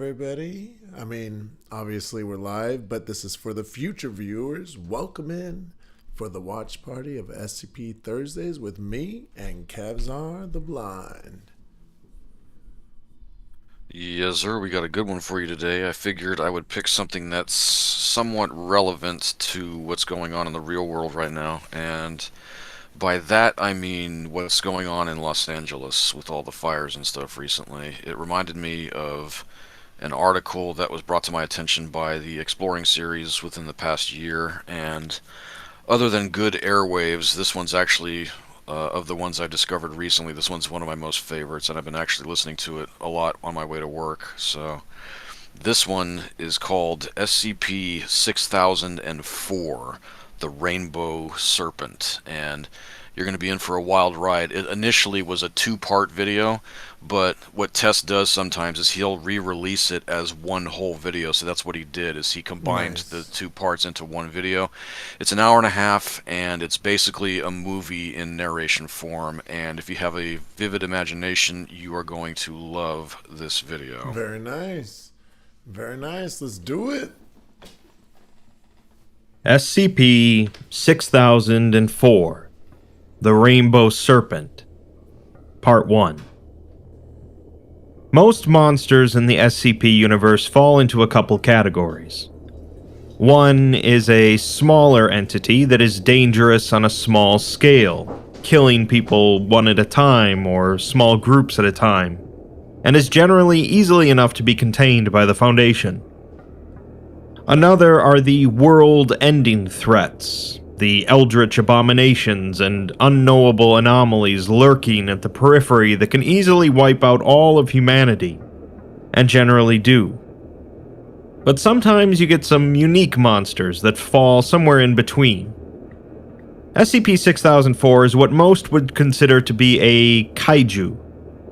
everybody. Obviously we're live, but this is for the future viewers. Welcome in for the watch party of SCP Thursdays with me and Kavzar the Blind. Yes, sir. We got a good one for you today. I figured I would pick something that's somewhat relevant to what's going on in the real world right now. And by that, I mean what's going on in Los Angeles with all the fires and stuff recently. It reminded me of an article that was brought to my attention by the Exploring series within the past year. And other than good airwaves, this one's actually of the ones I've discovered recently, this one's one of my most favorites, and I've been actually listening to it a lot on my way to work. So this one is called SCP 6004, the Rainbow Serpent, and you're going to be in for a wild ride. It initially was a two-part video, but what Tess does sometimes is he'll re-release it as one whole video. So that's what he did, is he combined the two parts into one video. It's an hour and a half, and it's basically a movie in narration form. And if you have a vivid imagination, you are going to love this video. Very nice. Very nice. Let's do it. SCP 6004, the Rainbow Serpent, Part 1. Most monsters in the SCP universe fall into a couple categories. One is a smaller entity that is dangerous on a small scale, killing people one at a time or small groups at a time, and is generally easily enough to be contained by the Foundation. Another are the world-ending threats, the eldritch abominations and unknowable anomalies lurking at the periphery that can easily wipe out all of humanity, and generally do. But sometimes you get some unique monsters that fall somewhere in between. SCP-6004 is what most would consider to be a kaiju,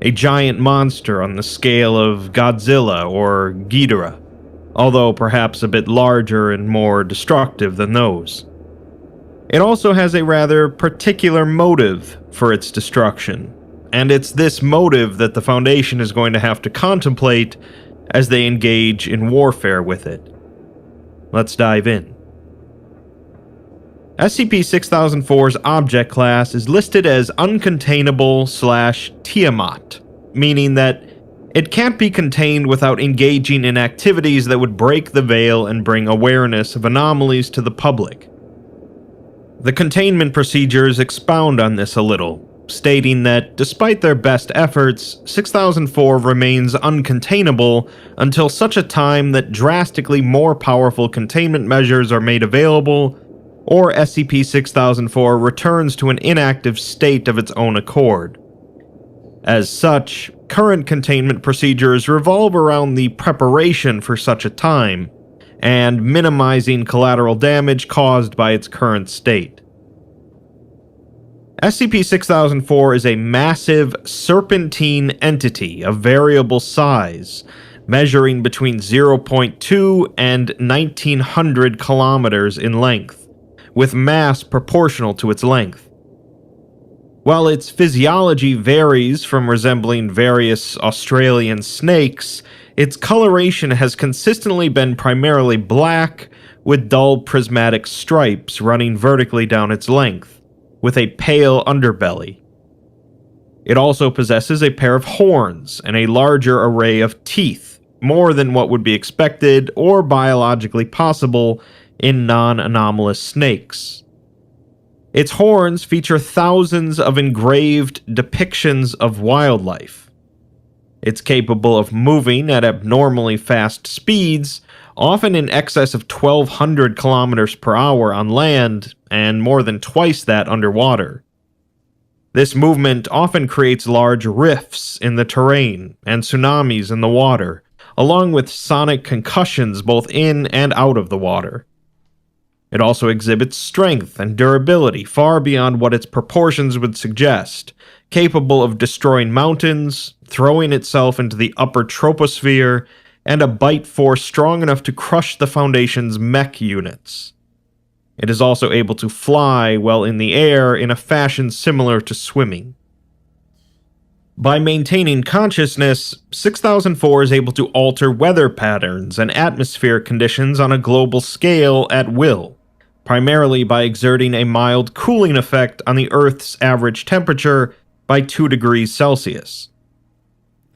a giant monster on the scale of Godzilla or Ghidorah, although perhaps a bit larger and more destructive than those. It also has a rather particular motive for its destruction, and it's this motive that the Foundation is going to have to contemplate as they engage in warfare with it. Let's dive in. SCP-6004's object class is listed as uncontainable/Tiamat, meaning that it can't be contained without engaging in activities that would break the veil and bring awareness of anomalies to the public. The containment procedures expound on this a little, stating that despite their best efforts, 6004 remains uncontainable until such a time that drastically more powerful containment measures are made available, or SCP-6004 returns to an inactive state of its own accord. As such, current containment procedures revolve around the preparation for such a time, and minimizing collateral damage caused by its current state. SCP-6004 is a massive serpentine entity of variable size, measuring between 0.2 and 1900 kilometers in length, with mass proportional to its length. While its physiology varies from resembling various Australian snakes, its coloration has consistently been primarily black, with dull prismatic stripes running vertically down its length, with a pale underbelly. It also possesses a pair of horns and a larger array of teeth, more than what would be expected or biologically possible in non-anomalous snakes. Its horns feature thousands of engraved depictions of wildlife. It's capable of moving at abnormally fast speeds, often in excess of 1,200 kilometers per hour on land, and more than twice that underwater. This movement often creates large rifts in the terrain and tsunamis in the water, along with sonic concussions both in and out of the water. It also exhibits strength and durability far beyond what its proportions would suggest, capable of destroying mountains, throwing itself into the upper troposphere, and a bite force strong enough to crush the Foundation's mech units. It is also able to fly while in the air in a fashion similar to swimming. By maintaining consciousness, 6004 is able to alter weather patterns and atmospheric conditions on a global scale at will, primarily by exerting a mild cooling effect on the Earth's average temperature by 2 degrees Celsius.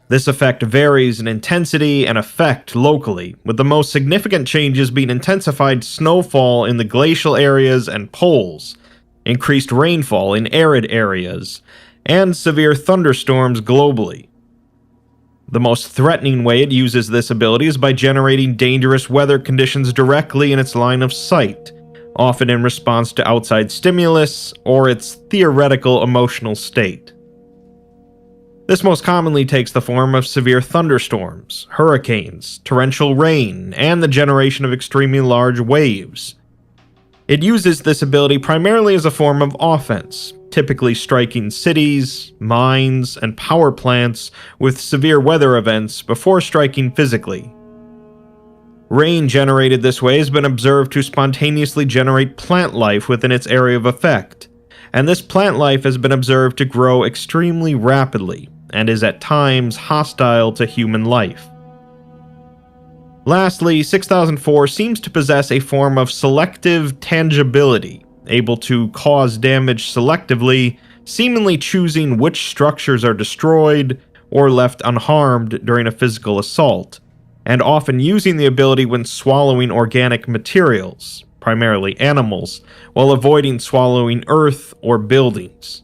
This effect varies in intensity and effect locally, with the most significant changes being intensified snowfall in the glacial areas and poles, increased rainfall in arid areas, and severe thunderstorms globally. The most threatening way it uses this ability is by generating dangerous weather conditions directly in its line of sight, often in response to outside stimulus or its theoretical emotional state. This most commonly takes the form of severe thunderstorms, hurricanes, torrential rain, and the generation of extremely large waves. It uses this ability primarily as a form of offense, typically striking cities, mines, and power plants with severe weather events before striking physically. Rain generated this way has been observed to spontaneously generate plant life within its area of effect, and this plant life has been observed to grow extremely rapidly, and is at times hostile to human life. Lastly, 6004 seems to possess a form of selective tangibility, able to cause damage selectively, seemingly choosing which structures are destroyed or left unharmed during a physical assault, and often using the ability when swallowing organic materials, primarily animals, while avoiding swallowing earth or buildings.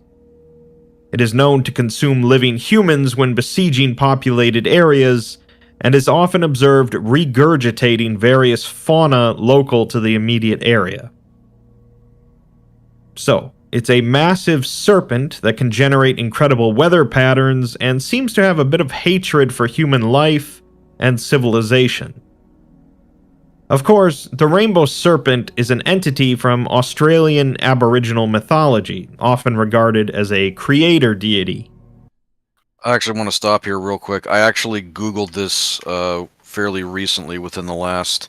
It is known to consume living humans when besieging populated areas, and is often observed regurgitating various fauna local to the immediate area. So, it's a massive serpent that can generate incredible weather patterns and seems to have a bit of hatred for human life and civilization. Of course, the rainbow serpent is an entity from Australian Aboriginal mythology, often regarded as a creator deity. I actually want to stop here real quick. I actually Googled this fairly recently, within the last,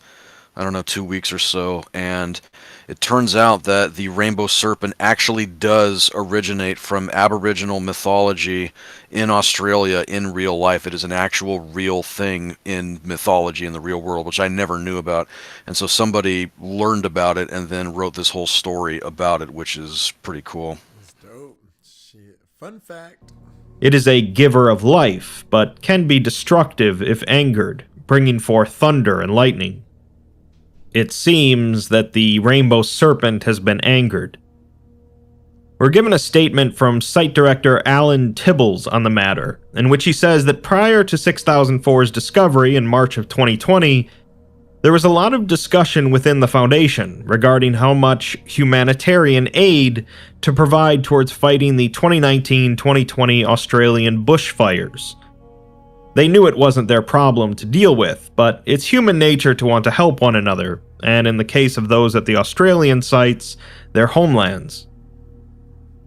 2 weeks or so, and it turns out that the rainbow serpent actually does originate from Aboriginal mythology in Australia in real life. It is an actual real thing in mythology in the real world, which I never knew about. And so somebody learned about it and then wrote this whole story about it, which is pretty cool. That's dope. Shit. Fun fact. It is a giver of life, but can be destructive if angered, bringing forth thunder and lightning. It seems that the rainbow serpent has been angered. We're given a statement from site director Alan Tibbles on the matter, in which he says that prior to 6004's discovery in March of 2020, there was a lot of discussion within the Foundation regarding how much humanitarian aid to provide towards fighting the 2019-2020 Australian bushfires. They knew it wasn't their problem to deal with, but it's human nature to want to help one another, and in the case of those at the Australian sites, their homelands.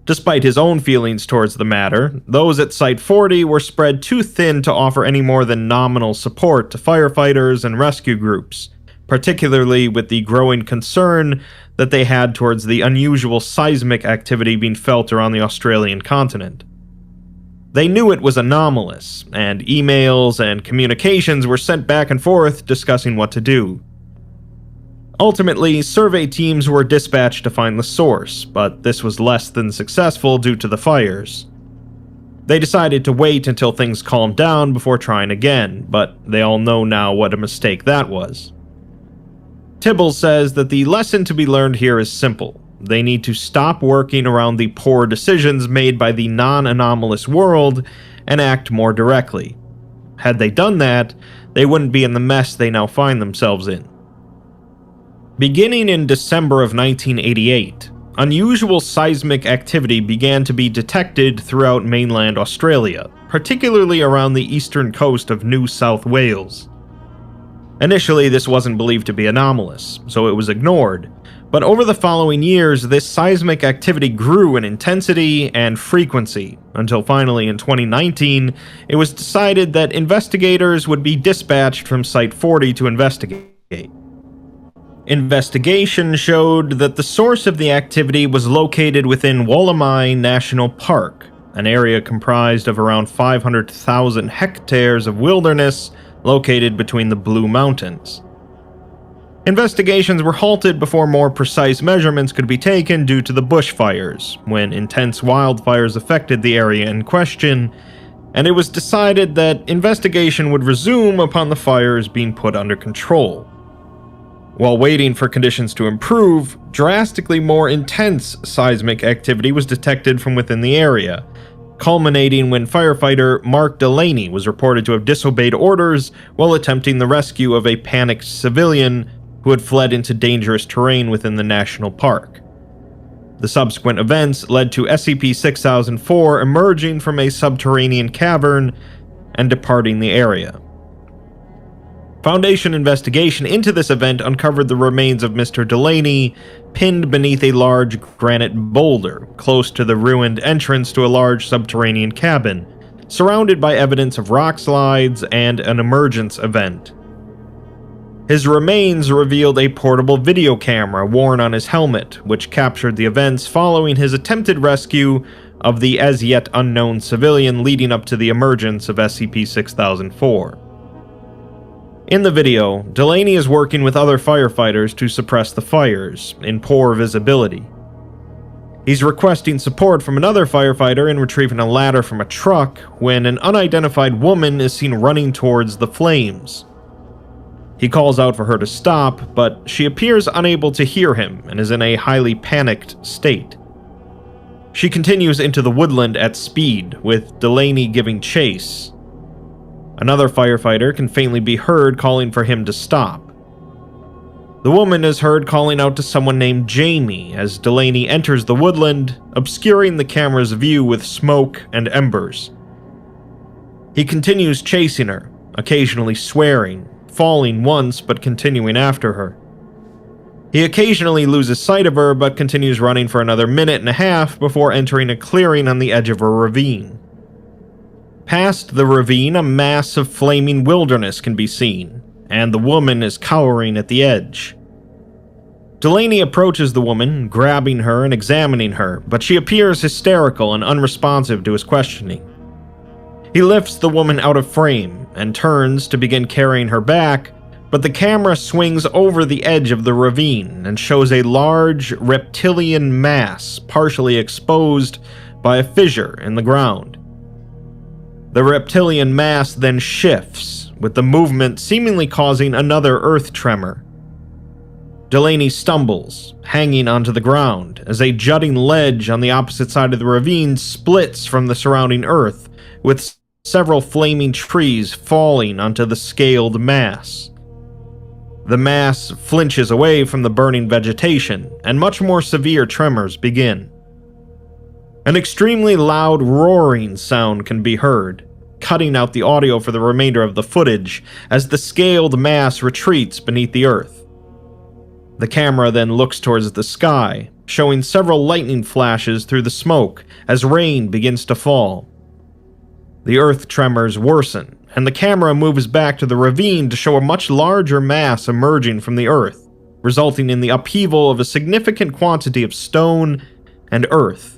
Despite his own feelings towards the matter, those at Site 40 were spread too thin to offer any more than nominal support to firefighters and rescue groups, particularly with the growing concern that they had towards the unusual seismic activity being felt around the Australian continent. They knew it was anomalous, and emails and communications were sent back and forth discussing what to do. Ultimately, survey teams were dispatched to find the source, but this was less than successful due to the fires. They decided to wait until things calmed down before trying again, but they all know now what a mistake that was. Tibbles says that the lesson to be learned here is simple. They need to stop working around the poor decisions made by the non-anomalous world and act more directly. Had they done that, they wouldn't be in the mess they now find themselves in. Beginning in December of 1988, unusual seismic activity began to be detected throughout mainland Australia, particularly around the eastern coast of New South Wales. Initially, this wasn't believed to be anomalous, so it was ignored, but over the following years, this seismic activity grew in intensity and frequency, until finally in 2019, it was decided that investigators would be dispatched from Site 40 to investigate. Investigation showed that the source of the activity was located within Wollemi National Park, an area comprised of around 500,000 hectares of wilderness located between the Blue Mountains. Investigations were halted before more precise measurements could be taken due to the bushfires, when intense wildfires affected the area in question, and it was decided that investigation would resume upon the fires being put under control. While waiting for conditions to improve, drastically more intense seismic activity was detected from within the area, culminating when firefighter Mark Delaney was reported to have disobeyed orders while attempting the rescue of a panicked civilian who had fled into dangerous terrain within the national park. The subsequent events led to SCP-6004 emerging from a subterranean cavern and departing the area. Foundation investigation into this event uncovered the remains of Mr. Delaney pinned beneath a large granite boulder close to the ruined entrance to a large subterranean cabin, surrounded by evidence of rock slides and an emergence event. His remains revealed a portable video camera worn on his helmet, which captured the events following his attempted rescue of the as yet unknown civilian leading up to the emergence of SCP-6004. In the video, Delaney is working with other firefighters to suppress the fires, in poor visibility. He's requesting support from another firefighter in retrieving a ladder from a truck when an unidentified woman is seen running towards the flames. He calls out for her to stop, but she appears unable to hear him and is in a highly panicked state. She continues into the woodland at speed, with Delaney giving chase. Another firefighter can faintly be heard calling for him to stop. The woman is heard calling out to someone named Jamie as Delaney enters the woodland, obscuring the camera's view with smoke and embers. He continues chasing her, occasionally swearing, falling once but continuing after her. He occasionally loses sight of her but continues running for another minute and a half before entering a clearing on the edge of a ravine. Past the ravine, a mass of flaming wilderness can be seen, and the woman is cowering at the edge. Delaney approaches the woman, grabbing her and examining her, but she appears hysterical and unresponsive to his questioning. He lifts the woman out of frame and turns to begin carrying her back, but the camera swings over the edge of the ravine and shows a large reptilian mass partially exposed by a fissure in the ground. The reptilian mass then shifts, with the movement seemingly causing another earth tremor. Delaney stumbles, hanging onto the ground, as a jutting ledge on the opposite side of the ravine splits from the surrounding earth, with several flaming trees falling onto the scaled mass. The mass flinches away from the burning vegetation, and much more severe tremors begin. An extremely loud roaring sound can be heard, cutting out the audio for the remainder of the footage as the scaled mass retreats beneath the earth. The camera then looks towards the sky, showing several lightning flashes through the smoke as rain begins to fall. The earth tremors worsen, and the camera moves back to the ravine to show a much larger mass emerging from the earth, resulting in the upheaval of a significant quantity of stone and earth.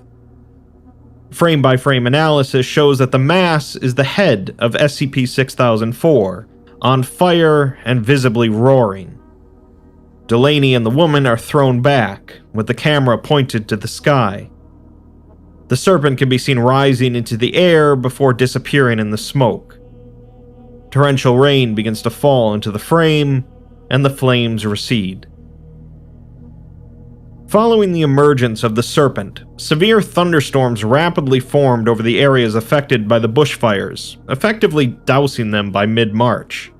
Frame-by-frame analysis shows that the mass is the head of SCP-6004, on fire and visibly roaring. Delaney and the woman are thrown back, with the camera pointed to the sky. The serpent can be seen rising into the air before disappearing in the smoke. Torrential rain begins to fall into the frame, and the flames recede. Following the emergence of the serpent, severe thunderstorms rapidly formed over the areas affected by the bushfires, effectively dousing them by mid-March.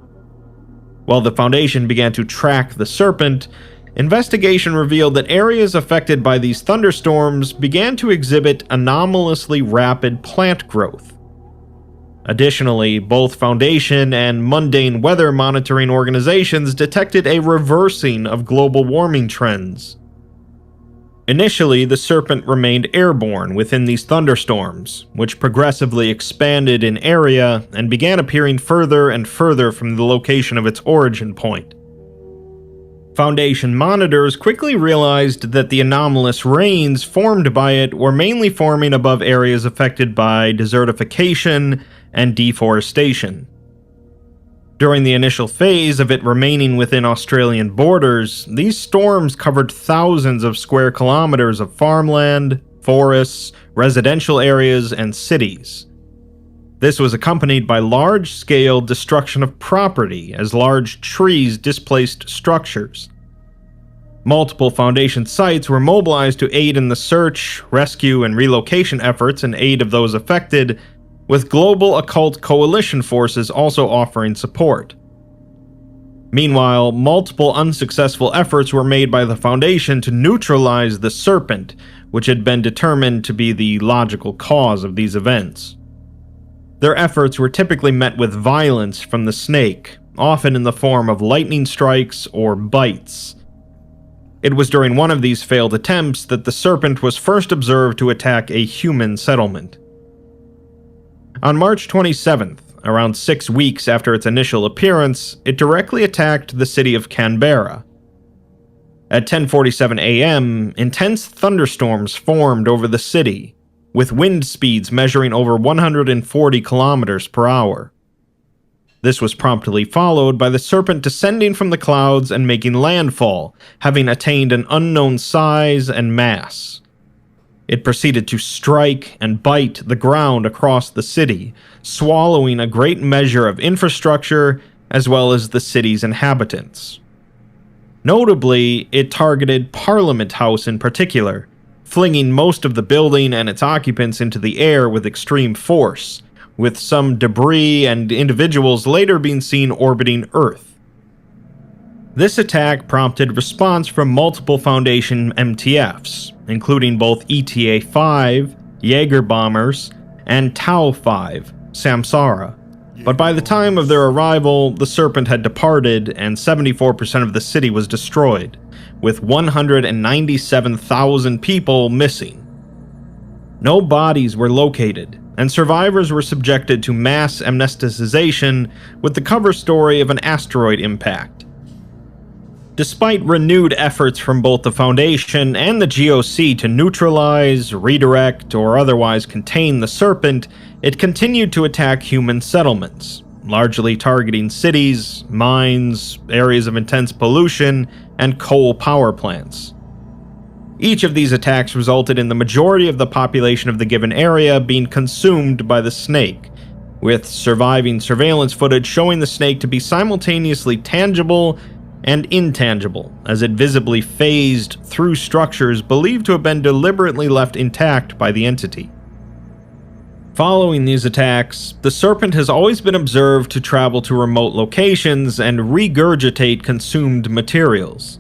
While the Foundation began to track the serpent, investigation revealed that areas affected by these thunderstorms began to exhibit anomalously rapid plant growth. Additionally, both Foundation and mundane weather monitoring organizations detected a reversing of global warming trends. Initially, the serpent remained airborne within these thunderstorms, which progressively expanded in area and began appearing further and further from the location of its origin point. Foundation monitors quickly realized that the anomalous rains formed by it were mainly forming above areas affected by desertification and deforestation. During the initial phase of it remaining within Australian borders, these storms covered thousands of square kilometers of farmland, forests, residential areas, and cities. This was accompanied by large-scale destruction of property as large trees displaced structures. Multiple Foundation sites were mobilized to aid in the search, rescue, and relocation efforts in aid of those affected, with global occult coalition forces also offering support. Meanwhile, multiple unsuccessful efforts were made by the Foundation to neutralize the serpent, which had been determined to be the logical cause of these events. Their efforts were typically met with violence from the snake, often in the form of lightning strikes or bites. It was during one of these failed attempts that the serpent was first observed to attack a human settlement. On March 27th, around 6 weeks after its initial appearance, it directly attacked the city of Canberra. At 10:47 a.m., intense thunderstorms formed over the city, with wind speeds measuring over 140 kilometers per hour. This was promptly followed by the serpent descending from the clouds and making landfall, having attained an unknown size and mass. It proceeded to strike and bite the ground across the city, swallowing a great measure of infrastructure as well as the city's inhabitants. Notably, it targeted Parliament House in particular, flinging most of the building and its occupants into the air with extreme force, with some debris and individuals later being seen orbiting Earth. This attack prompted response from multiple Foundation MTFs, including both ETA-5, Jaeger bombers, and Tau-5, Samsara. But by the time of their arrival, the serpent had departed and 74% of the city was destroyed, with 197,000 people missing. No bodies were located, and survivors were subjected to mass amnesticization with the cover story of an asteroid impact. Despite renewed efforts from both the Foundation and the GOC to neutralize, redirect, or otherwise contain the serpent, it continued to attack human settlements, largely targeting cities, mines, areas of intense pollution, and coal power plants. Each of these attacks resulted in the majority of the population of the given area being consumed by the snake, with surviving surveillance footage showing the snake to be simultaneously tangible and intangible, as it visibly phased through structures believed to have been deliberately left intact by the entity. Following these attacks, the serpent has always been observed to travel to remote locations and regurgitate consumed materials.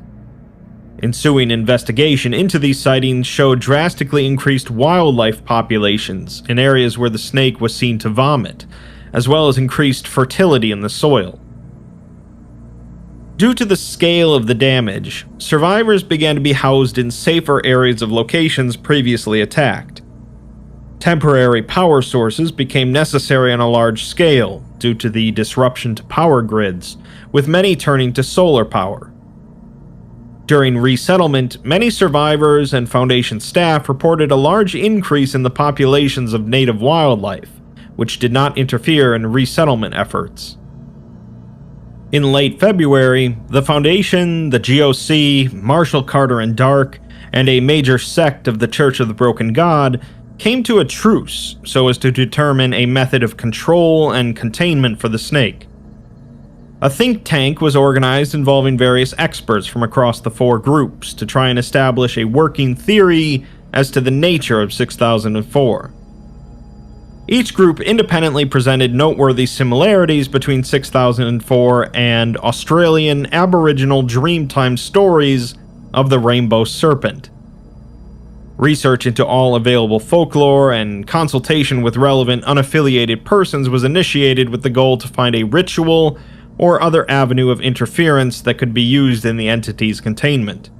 Ensuing investigation into these sightings showed drastically increased wildlife populations in areas where the snake was seen to vomit, as well as increased fertility in the soil. Due to the scale of the damage, survivors began to be housed in safer areas of locations previously attacked. Temporary power sources became necessary on a large scale due to the disruption to power grids, with many turning to solar power. During resettlement, many survivors and Foundation staff reported a large increase in the populations of native wildlife, which did not interfere in resettlement efforts. In late February, the Foundation, the GOC, Marshall Carter and Dark, and a major sect of the Church of the Broken God came to a truce so as to determine a method of control and containment for the snake. A think tank was organized involving various experts from across the four groups to try and establish a working theory as to the nature of 6004. Each group independently presented noteworthy similarities between 6004 and Australian Aboriginal Dreamtime stories of the Rainbow Serpent. Research into all available folklore and consultation with relevant unaffiliated persons was initiated with the goal to find a ritual or other avenue of interference that could be used in the entity's containment.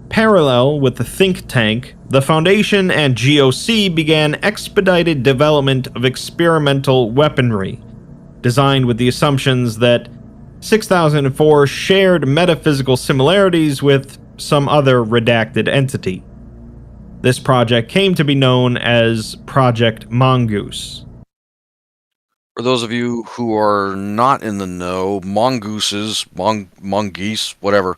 Parallel with the think tank, the Foundation and GOC began expedited development of experimental weaponry, designed with the assumptions that 6004 shared metaphysical similarities with some other redacted entity. This project came to be known as Project Mongoose. For those of you who are not in the know, mongooses, mongoose, whatever,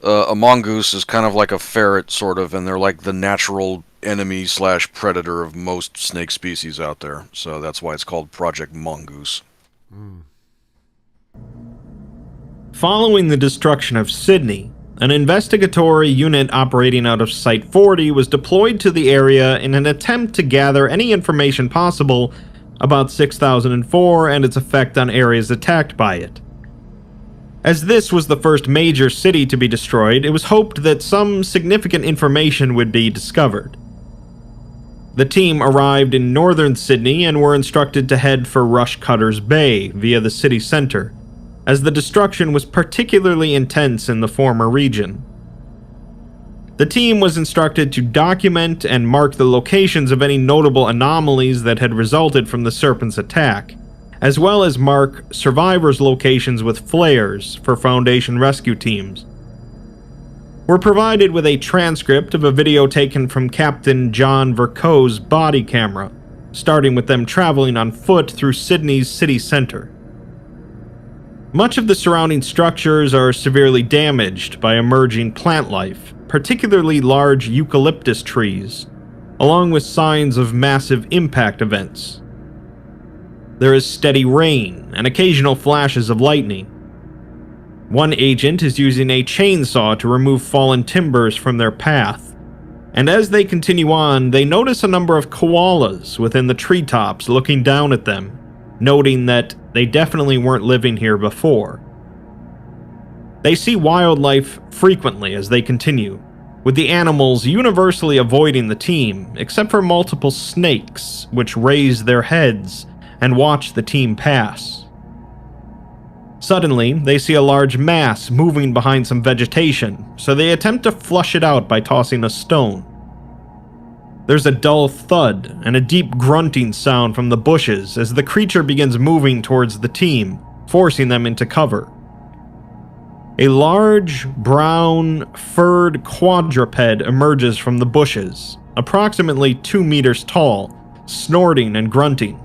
a mongoose is kind of like a ferret, sort of, and they're like the natural enemy / predator of most snake species out there. So that's why it's called Project Mongoose. Following the destruction of Sydney, an investigatory unit operating out of Site 40 was deployed to the area in an attempt to gather any information possible about 6004 and its effect on areas attacked by it. As this was the first major city to be destroyed, it was hoped that some significant information would be discovered. The team arrived in northern Sydney and were instructed to head for Rushcutter's Bay via the city center, as the destruction was particularly intense in the former region. The team was instructed to document and mark the locations of any notable anomalies that had resulted from the Serpent's attack, as well as mark survivors' locations with flares for Foundation rescue teams. We're provided with a transcript of a video taken from Captain John Vercoe's body camera, starting with them traveling on foot through Sydney's city center. Much of the surrounding structures are severely damaged by emerging plant life, particularly large eucalyptus trees, along with signs of massive impact events. There is steady rain and occasional flashes of lightning. One agent is using a chainsaw to remove fallen timbers from their path, and as they continue on, they notice a number of koalas within the treetops looking down at them, noting that they definitely weren't living here before. They see wildlife frequently as they continue, with the animals universally avoiding the team, except for multiple snakes, which raise their heads and watch the team pass. Suddenly, they see a large mass moving behind some vegetation, so they attempt to flush it out by tossing a stone. There's a dull thud and a deep grunting sound from the bushes as the creature begins moving towards the team, forcing them into cover. A large, brown, furred quadruped emerges from the bushes, approximately 2 meters tall, snorting and grunting.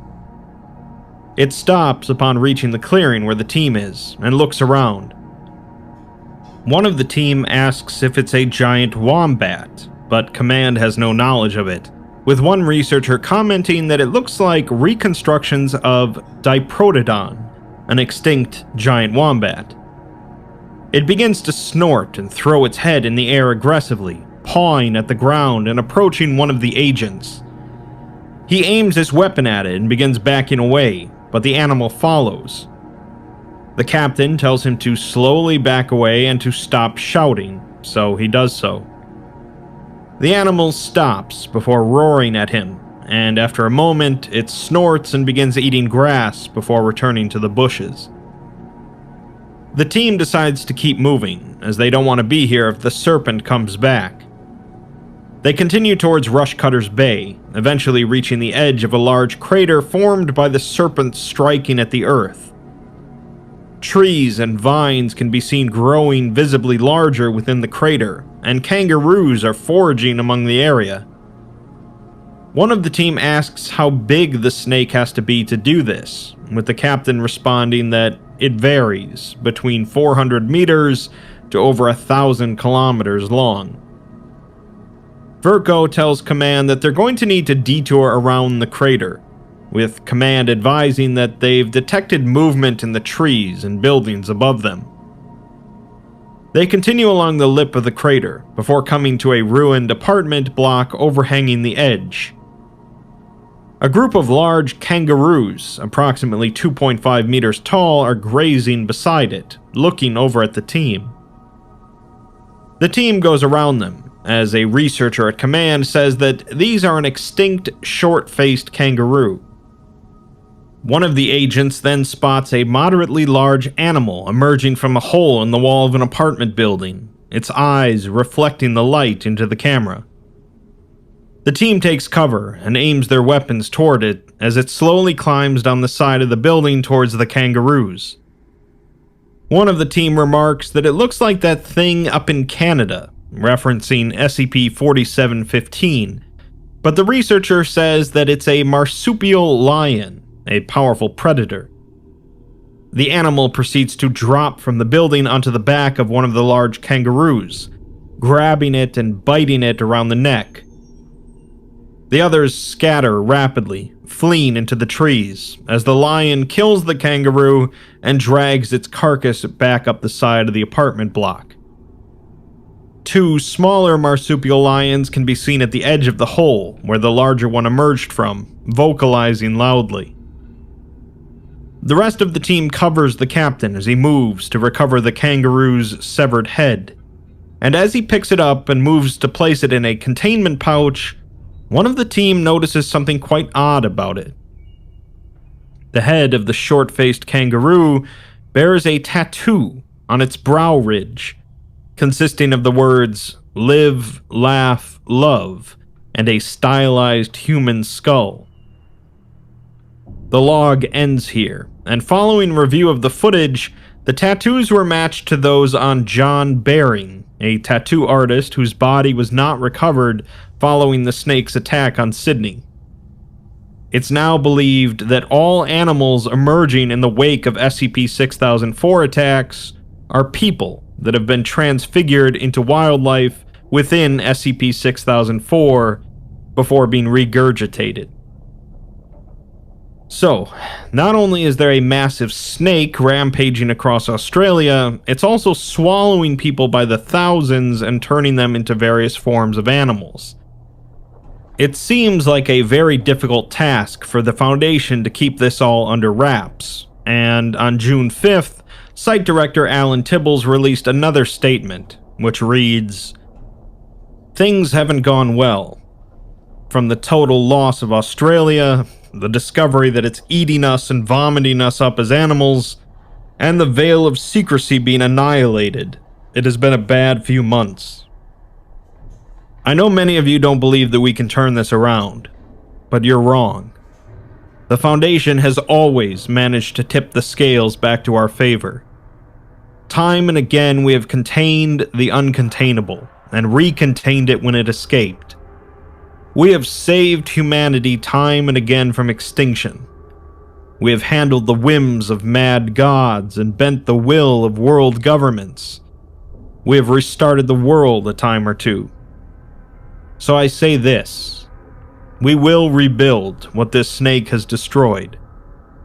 It stops upon reaching the clearing where the team is, and looks around. One of the team asks if it's a giant wombat, but Command has no knowledge of it, with one researcher commenting that it looks like reconstructions of Diprotodon, an extinct giant wombat. It begins to snort and throw its head in the air aggressively, pawing at the ground and approaching one of the agents. He aims his weapon at it and begins backing away, but the animal follows. The captain tells him to slowly back away and to stop shouting, so he does so. The animal stops before roaring at him, and after a moment, it snorts and begins eating grass before returning to the bushes. The team decides to keep moving, as they don't want to be here if the serpent comes back. They continue towards Rushcutter's Bay, eventually reaching the edge of a large crater formed by the serpent striking at the earth. Trees and vines can be seen growing visibly larger within the crater, and kangaroos are foraging among the area. One of the team asks how big the snake has to be to do this, with the captain responding that it varies between 400 meters to over 1,000 kilometers long. Verco tells Command that they're going to need to detour around the crater, with Command advising that they've detected movement in the trees and buildings above them. They continue along the lip of the crater, before coming to a ruined apartment block overhanging the edge. A group of large kangaroos, approximately 2.5 meters tall, are grazing beside it, looking over at the team. The team goes around them, as a researcher at Command says that these are an extinct, short-faced kangaroo. One of the agents then spots a moderately large animal emerging from a hole in the wall of an apartment building, its eyes reflecting the light into the camera. The team takes cover and aims their weapons toward it as it slowly climbs down the side of the building towards the kangaroos. One of the team remarks that it looks like that thing up in Canada, referencing SCP-4715, but the researcher says that it's a marsupial lion, a powerful predator. The animal proceeds to drop from the building onto the back of one of the large kangaroos, grabbing it and biting it around the neck. The others scatter rapidly, fleeing into the trees, as the lion kills the kangaroo and drags its carcass back up the side of the apartment block. Two smaller marsupial lions can be seen at the edge of the hole where the larger one emerged from, vocalizing loudly. The rest of the team covers the captain as he moves to recover the kangaroo's severed head, and as he picks it up and moves to place it in a containment pouch, one of the team notices something quite odd about it. The head of the short-faced kangaroo bears a tattoo on its brow ridge, consisting of the words "Live, Laugh, Love," and a stylized human skull. The log ends here, and following review of the footage, the tattoos were matched to those on John Baring, a tattoo artist whose body was not recovered following the snake's attack on Sydney. It's now believed that all animals emerging in the wake of SCP-6004 attacks are people that have been transfigured into wildlife within SCP-6004 before being regurgitated. So, not only is there a massive snake rampaging across Australia, it's also swallowing people by the thousands and turning them into various forms of animals. It seems like a very difficult task for the Foundation to keep this all under wraps, and on June 5th, Site Director Alan Tibbles released another statement, which reads, "Things haven't gone well. From the total loss of Australia, the discovery that it's eating us and vomiting us up as animals, and the veil of secrecy being annihilated, it has been a bad few months. I know many of you don't believe that we can turn this around, but you're wrong. The Foundation has always managed to tip the scales back to our favor. Time and again we have contained the uncontainable, and recontained it when it escaped. We have saved humanity time and again from extinction. We have handled the whims of mad gods and bent the will of world governments. We have restarted the world a time or two. So I say this: we will rebuild what this snake has destroyed.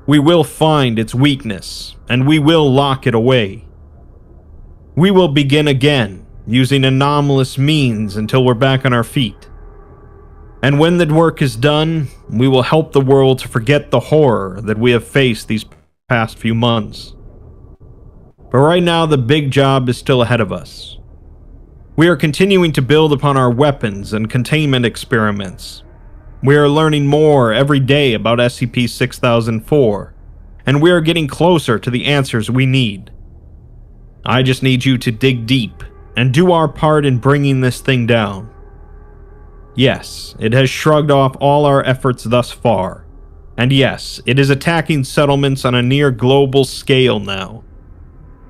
We will find its weakness, and we will lock it away. We will begin again, using anomalous means until we're back on our feet. And when the work is done, we will help the world to forget the horror that we have faced these past few months. But right now, the big job is still ahead of us. We are continuing to build upon our weapons and containment experiments. We are learning more every day about SCP-6004, and we are getting closer to the answers we need. I just need you to dig deep and do our part in bringing this thing down. Yes, it has shrugged off all our efforts thus far, and yes, it is attacking settlements on a near global scale now.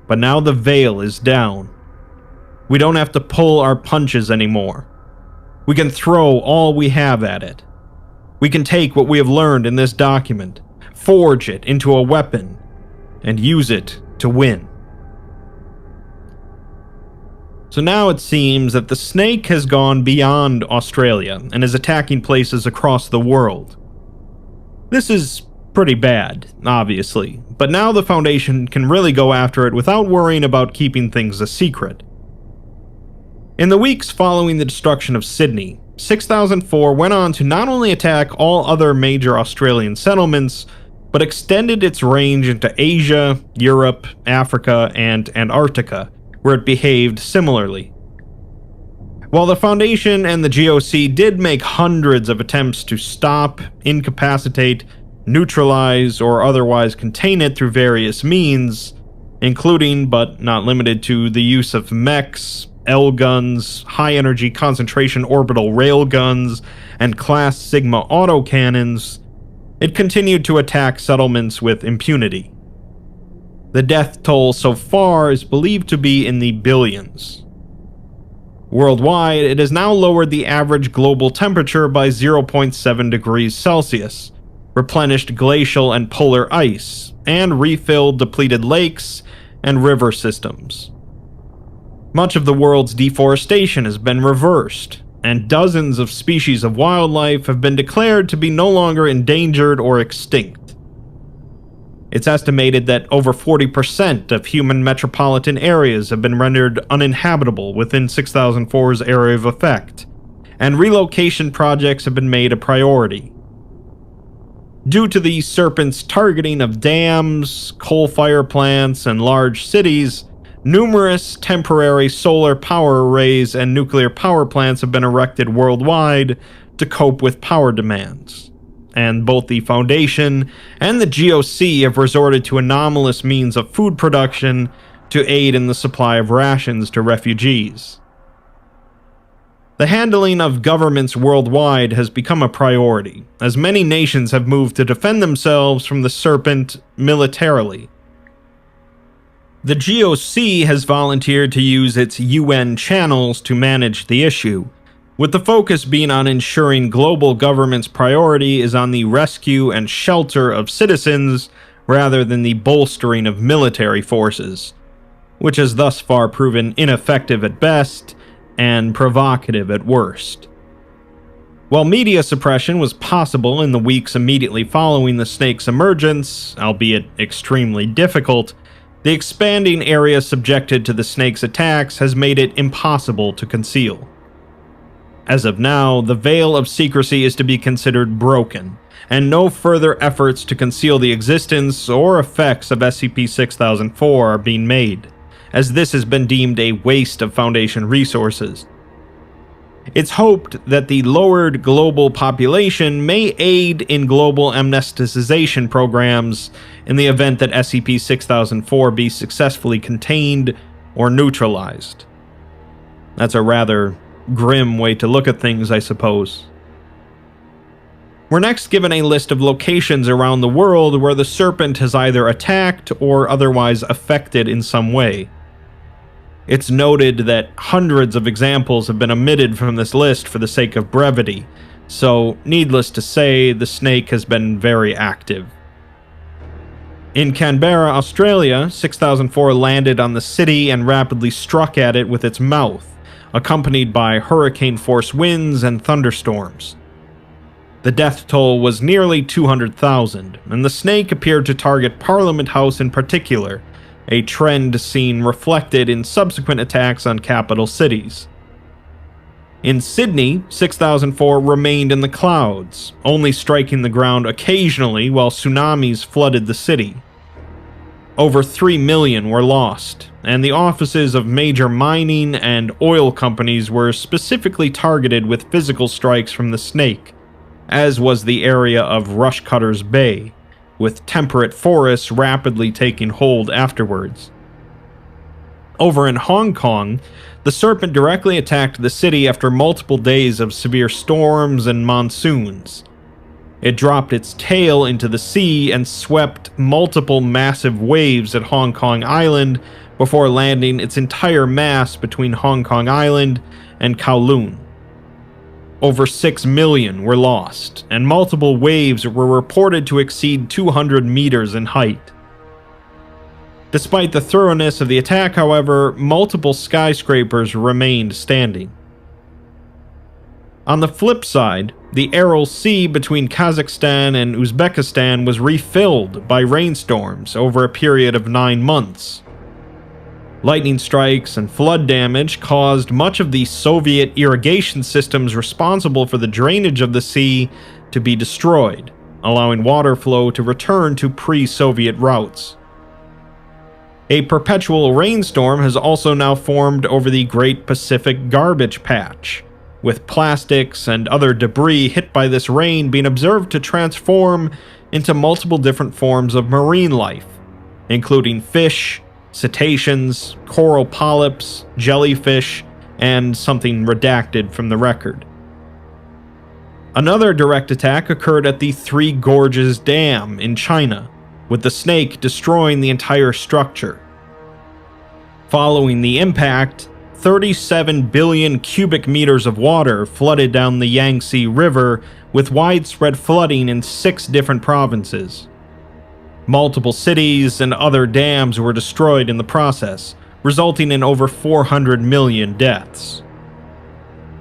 But now the veil is down. We don't have to pull our punches anymore. We can throw all we have at it. We can take what we have learned in this document, forge it into a weapon, and use it to win. So now it seems that the snake has gone beyond Australia and is attacking places across the world. This is pretty bad, obviously, but now the Foundation can really go after it without worrying about keeping things a secret. In the weeks following the destruction of Sydney, 6004 went on to not only attack all other major Australian settlements, but extended its range into Asia, Europe, Africa, and Antarctica, where it behaved similarly. While the Foundation and the GOC did make hundreds of attempts to stop, incapacitate, neutralize, or otherwise contain it through various means, including, but not limited to, the use of mechs, L-guns, high-energy concentration orbital railguns, and Class Sigma autocannons, it continued to attack settlements with impunity. The death toll so far is believed to be in the billions. Worldwide, it has now lowered the average global temperature by 0.7 degrees Celsius, replenished glacial and polar ice, and refilled depleted lakes and river systems. Much of the world's deforestation has been reversed, and dozens of species of wildlife have been declared to be no longer endangered or extinct. It's estimated that over 40% of human metropolitan areas have been rendered uninhabitable within 6004's area of effect, and relocation projects have been made a priority. Due to the Serpent's targeting of dams, coal-fire plants, and large cities, numerous temporary solar power arrays and nuclear power plants have been erected worldwide to cope with power demands, and both the Foundation and the GOC have resorted to anomalous means of food production to aid in the supply of rations to refugees. The handling of governments worldwide has become a priority, as many nations have moved to defend themselves from the Serpent militarily. The GOC has volunteered to use its UN channels to manage the issue, with the focus being on ensuring global government's priority is on the rescue and shelter of citizens rather than the bolstering of military forces, which has thus far proven ineffective at best and provocative at worst. While media suppression was possible in the weeks immediately following the snake's emergence, albeit extremely difficult, the expanding area subjected to the snake's attacks has made it impossible to conceal. As of now, the veil of secrecy is to be considered broken, and no further efforts to conceal the existence or effects of SCP-6004 are being made, as this has been deemed a waste of Foundation resources. It's hoped that the lowered global population may aid in global amnesticization programs in the event that SCP-6004 be successfully contained or neutralized. That's a rather grim way to look at things, I suppose. We're next given a list of locations around the world where the Serpent has either attacked or otherwise affected in some way. It's noted that hundreds of examples have been omitted from this list for the sake of brevity, so needless to say, the snake has been very active. In Canberra, Australia, 6004 landed on the city and rapidly struck at it with its mouth, accompanied by hurricane-force winds and thunderstorms. The death toll was nearly 200,000, and the snake appeared to target Parliament House in particular, a trend seen reflected in subsequent attacks on capital cities. In Sydney, 6004 remained in the clouds, only striking the ground occasionally while tsunamis flooded the city. Over 3 million were lost, and the offices of major mining and oil companies were specifically targeted with physical strikes from the snake, as was the area of Rushcutters Bay, with temperate forests rapidly taking hold afterwards. Over in Hong Kong, the Serpent directly attacked the city after multiple days of severe storms and monsoons. It dropped its tail into the sea and swept multiple massive waves at Hong Kong Island before landing its entire mass between Hong Kong Island and Kowloon. Over 6 million were lost, and multiple waves were reported to exceed 200 meters in height. Despite the thoroughness of the attack, however, multiple skyscrapers remained standing. On the flip side, the Aral Sea between Kazakhstan and Uzbekistan was refilled by rainstorms over a period of 9 months. Lightning strikes and flood damage caused much of the Soviet irrigation systems responsible for the drainage of the sea to be destroyed, allowing water flow to return to pre-Soviet routes. A perpetual rainstorm has also now formed over the Great Pacific Garbage Patch, with plastics and other debris hit by this rain being observed to transform into multiple different forms of marine life, including fish, cetaceans, coral polyps, jellyfish, and something redacted from the record. Another direct attack occurred at the Three Gorges Dam in China, with the snake destroying the entire structure. Following the impact, 37 billion cubic meters of water flooded down the Yangtze River, with widespread flooding in 6 different provinces. Multiple cities and other dams were destroyed in the process, resulting in over 400 million deaths.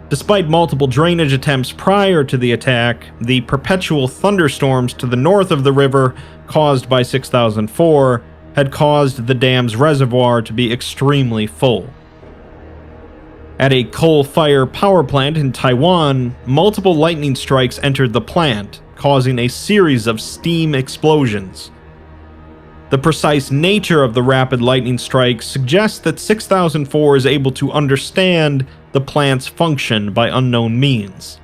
Despite multiple drainage attempts prior to the attack, the perpetual thunderstorms to the north of the river caused by 6004 had caused the dam's reservoir to be extremely full. At a coal-fired power plant in Taiwan, multiple lightning strikes entered the plant, causing a series of steam explosions. The precise nature of the rapid lightning strikes suggests that 6004 is able to understand the plant's function by unknown means.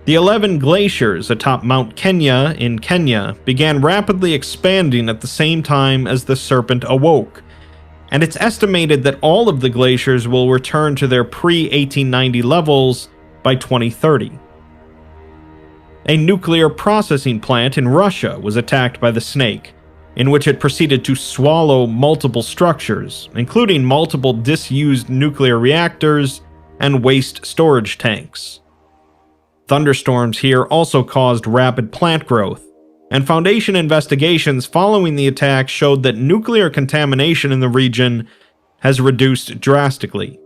The 11 glaciers atop Mount Kenya in Kenya began rapidly expanding at the same time as the serpent awoke, and it's estimated that all of the glaciers will return to their pre-1890 levels by 2030. A nuclear processing plant in Russia was attacked by the snake, in which it proceeded to swallow multiple structures, including multiple disused nuclear reactors and waste storage tanks. Thunderstorms here also caused rapid plant growth, and Foundation investigations following the attack showed that nuclear contamination in the region has reduced drastically.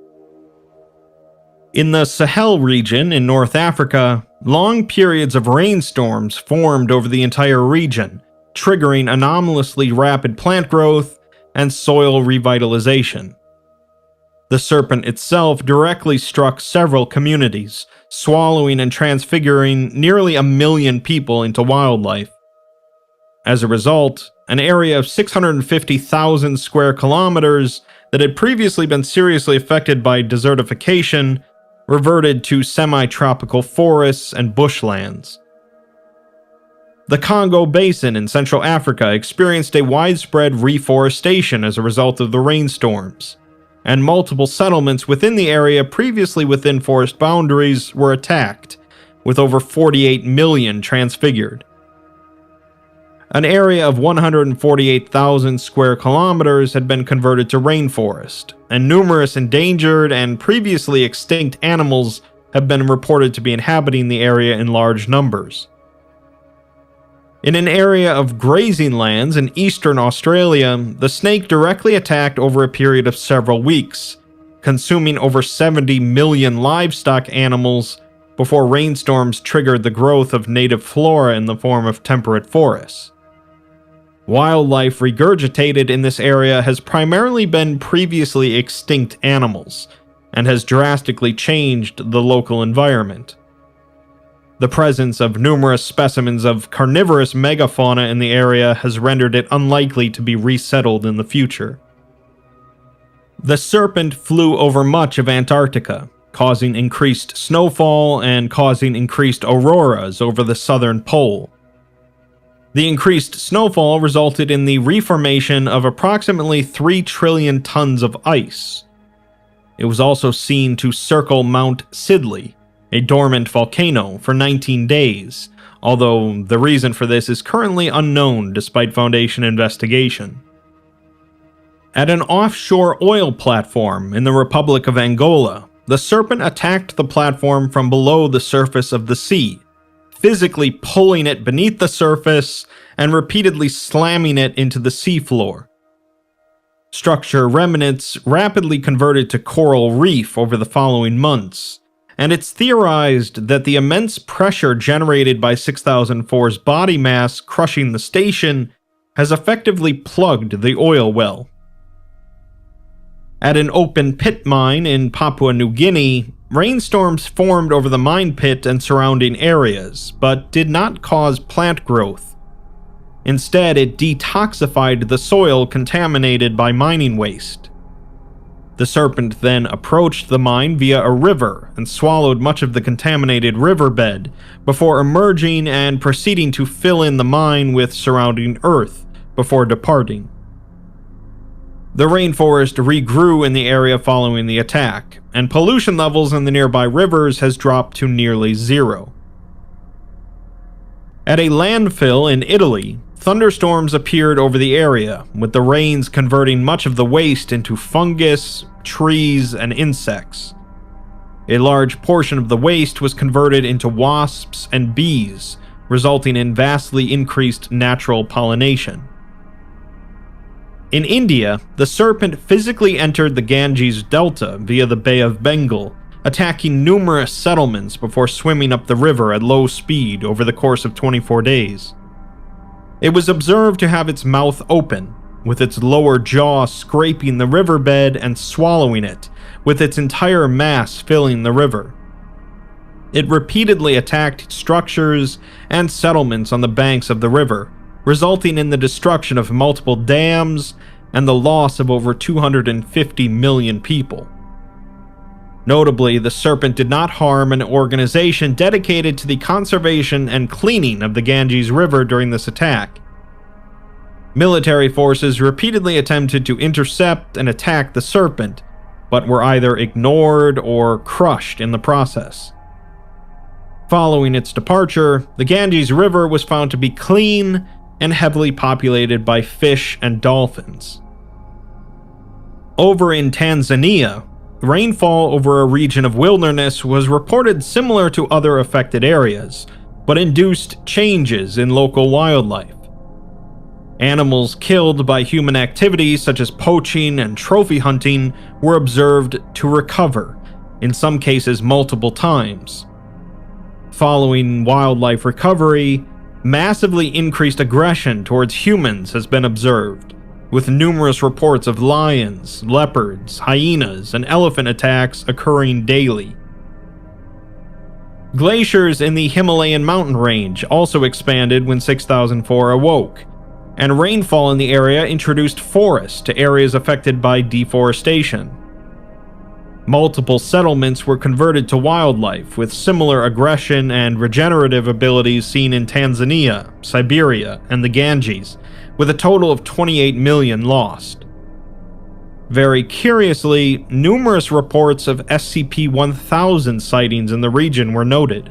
In the Sahel region in North Africa, long periods of rainstorms formed over the entire region, triggering anomalously rapid plant growth and soil revitalization. The serpent itself directly struck several communities, swallowing and transfiguring nearly 1 million people into wildlife. As a result, an area of 650,000 square kilometers that had previously been seriously affected by desertification reverted to semi-tropical forests and bushlands. The Congo Basin in Central Africa experienced a widespread reforestation as a result of the rainstorms, and multiple settlements within the area previously within forest boundaries were attacked, with over 48 million transfigured. An area of 148,000 square kilometers had been converted to rainforest, and numerous endangered and previously extinct animals have been reported to be inhabiting the area in large numbers. In an area of grazing lands in eastern Australia, the snake directly attacked over a period of several weeks, consuming over 70 million livestock animals before rainstorms triggered the growth of native flora in the form of temperate forests. Wildlife regurgitated in this area has primarily been previously extinct animals, and has drastically changed the local environment. The presence of numerous specimens of carnivorous megafauna in the area has rendered it unlikely to be resettled in the future. The serpent flew over much of Antarctica, causing increased snowfall and causing increased auroras over the southern pole. The increased snowfall resulted in the reformation of approximately 3 trillion tons of ice. It was also seen to circle Mount Sidley, a dormant volcano, for 19 days, although the reason for this is currently unknown despite Foundation investigation. At an offshore oil platform in the Republic of Angola, the serpent attacked the platform from below the surface of the sea, physically pulling it beneath the surface and repeatedly slamming it into the seafloor. Structure remnants rapidly converted to coral reef over the following months, and it's theorized that the immense pressure generated by 6004's body mass crushing the station has effectively plugged the oil well. At an open pit mine in Papua New Guinea, rainstorms formed over the mine pit and surrounding areas, but did not cause plant growth. Instead, it detoxified the soil contaminated by mining waste. The serpent then approached the mine via a river and swallowed much of the contaminated riverbed before emerging and proceeding to fill in the mine with surrounding earth before departing. The rainforest regrew in the area following the attack, and pollution levels in the nearby rivers has dropped to nearly zero. At a landfill in Italy, thunderstorms appeared over the area, with the rains converting much of the waste into fungus, trees, and insects. A large portion of the waste was converted into wasps and bees, resulting in vastly increased natural pollination. In India, the serpent physically entered the Ganges Delta via the Bay of Bengal, attacking numerous settlements before swimming up the river at low speed over the course of 24 days. It was observed to have its mouth open, with its lower jaw scraping the riverbed and swallowing it, with its entire mass filling the river. It repeatedly attacked structures and settlements on the banks of the river, resulting in the destruction of multiple dams and the loss of over 250 million people. Notably, the serpent did not harm an organization dedicated to the conservation and cleaning of the Ganges River during this attack. Military forces repeatedly attempted to intercept and attack the serpent, but were either ignored or crushed in the process. Following its departure, the Ganges River was found to be clean and heavily populated by fish and dolphins. Over in Tanzania, rainfall over a region of wilderness was reported similar to other affected areas, but induced changes in local wildlife. Animals killed by human activities such as poaching and trophy hunting were observed to recover, in some cases multiple times. Following wildlife recovery, massively increased aggression towards humans has been observed, with numerous reports of lions, leopards, hyenas, and elephant attacks occurring daily. Glaciers in the Himalayan mountain range also expanded when 6004 awoke, and rainfall in the area introduced forests to areas affected by deforestation. Multiple settlements were converted to wildlife, with similar aggression and regenerative abilities seen in Tanzania, Siberia, and the Ganges, with a total of 28 million lost. Very curiously, numerous reports of SCP-1000 sightings in the region were noted.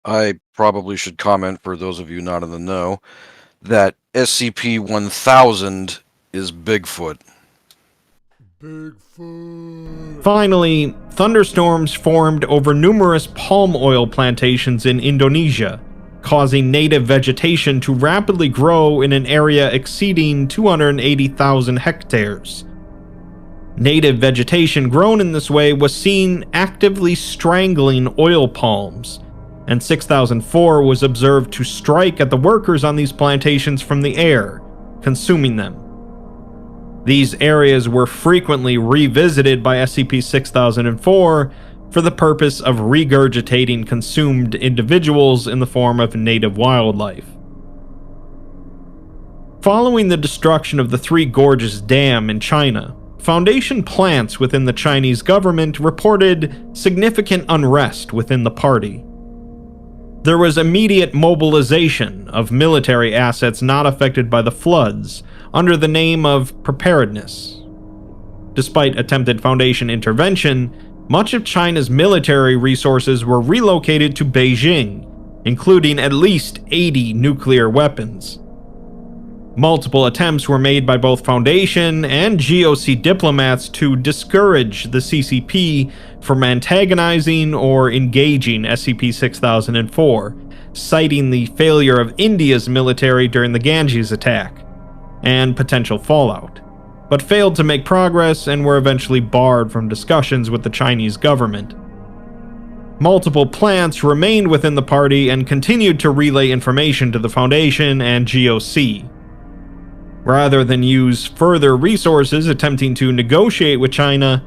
I probably should comment, for those of you not in the know, that SCP-1000 is Bigfoot. Bigfoot. Finally, thunderstorms formed over numerous palm oil plantations in Indonesia, causing native vegetation to rapidly grow in an area exceeding 280,000 hectares. Native vegetation grown in this way was seen actively strangling oil palms, and 6004 was observed to strike at the workers on these plantations from the air, consuming them. These areas were frequently revisited by SCP-6004 for the purpose of regurgitating consumed individuals in the form of native wildlife. Following the destruction of the Three Gorges Dam in China, Foundation plants within the Chinese government reported significant unrest within the party. There was immediate mobilization of military assets not affected by the floods under the name of preparedness. Despite attempted Foundation intervention, much of China's military resources were relocated to Beijing, including at least 80 nuclear weapons. Multiple attempts were made by both Foundation and GOC diplomats to discourage the CCP from antagonizing or engaging SCP-6004, citing the failure of India's military during the Ganges attack and potential fallout, but failed to make progress and were eventually barred from discussions with the Chinese government. Multiple plants remained within the party and continued to relay information to the Foundation and GOC. Rather than use further resources attempting to negotiate with China,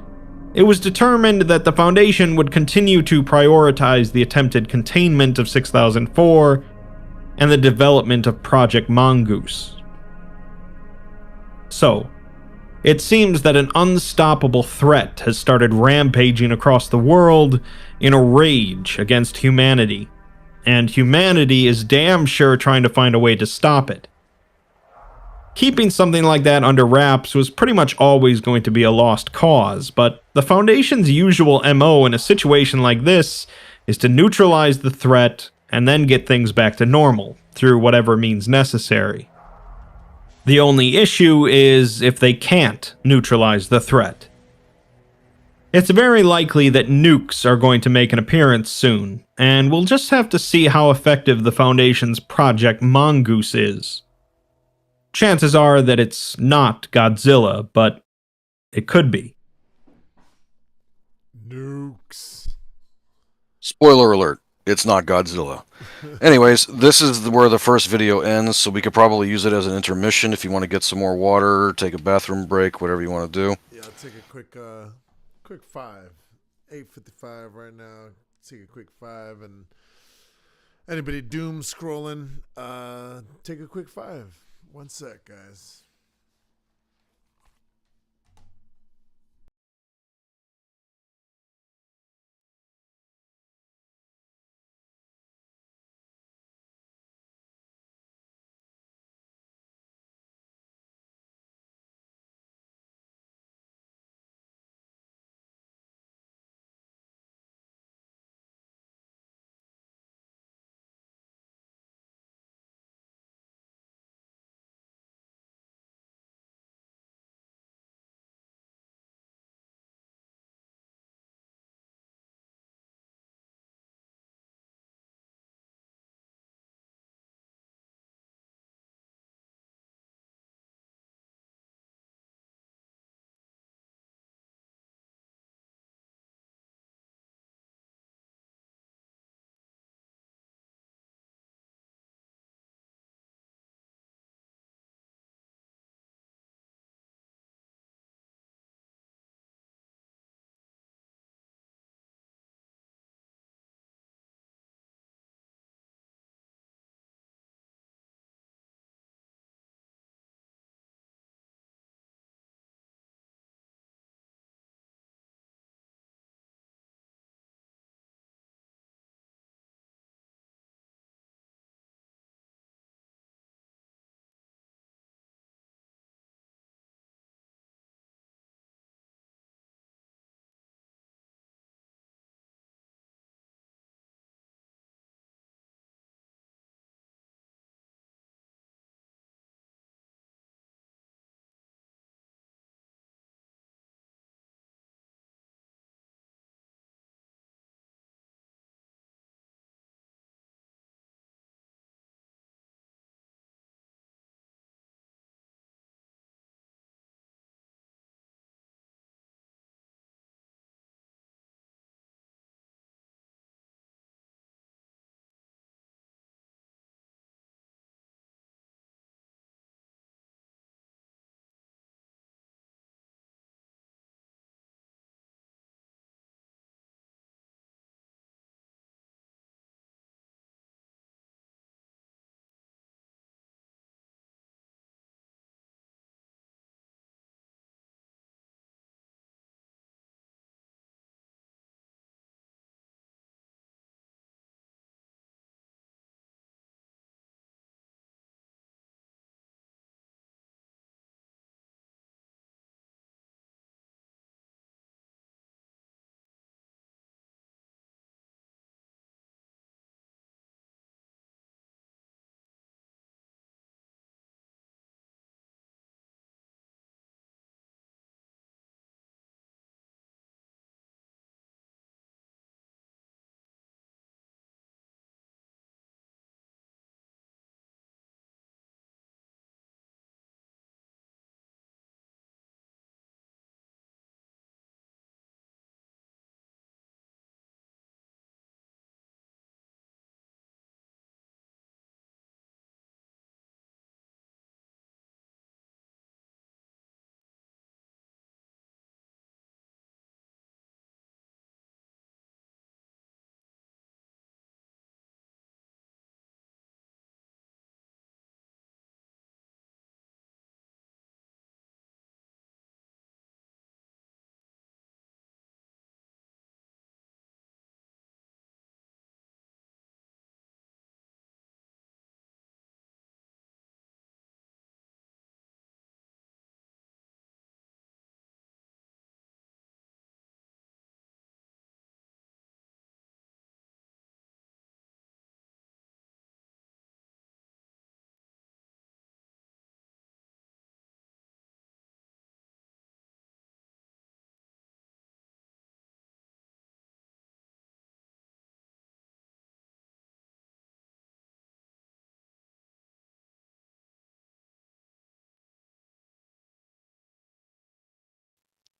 it was determined that the Foundation would continue to prioritize the attempted containment of 6004 and the development of Project Mongoose. So, it seems that an unstoppable threat has started rampaging across the world in a rage against humanity, and humanity is damn sure trying to find a way to stop it. Keeping something like that under wraps was pretty much always going to be a lost cause, but the Foundation's usual MO in a situation like this is to neutralize the threat and then get things back to normal, through whatever means necessary. The only issue is if they can't neutralize the threat. It's very likely that nukes are going to make an appearance soon, and we'll just have to see how effective the Foundation's Project Mongoose is. Chances are that it's not Godzilla, but it could be. Nukes. Spoiler alert, it's not Godzilla. Anyways, this is where the first video ends, so we could probably use it as an intermission if you want to get some more water, take a bathroom break, whatever you want to do. Yeah, I'll take a quick 5. 8:55 right now. Take a quick 5, and anybody doom scrolling, take a quick 5. One sec, guys.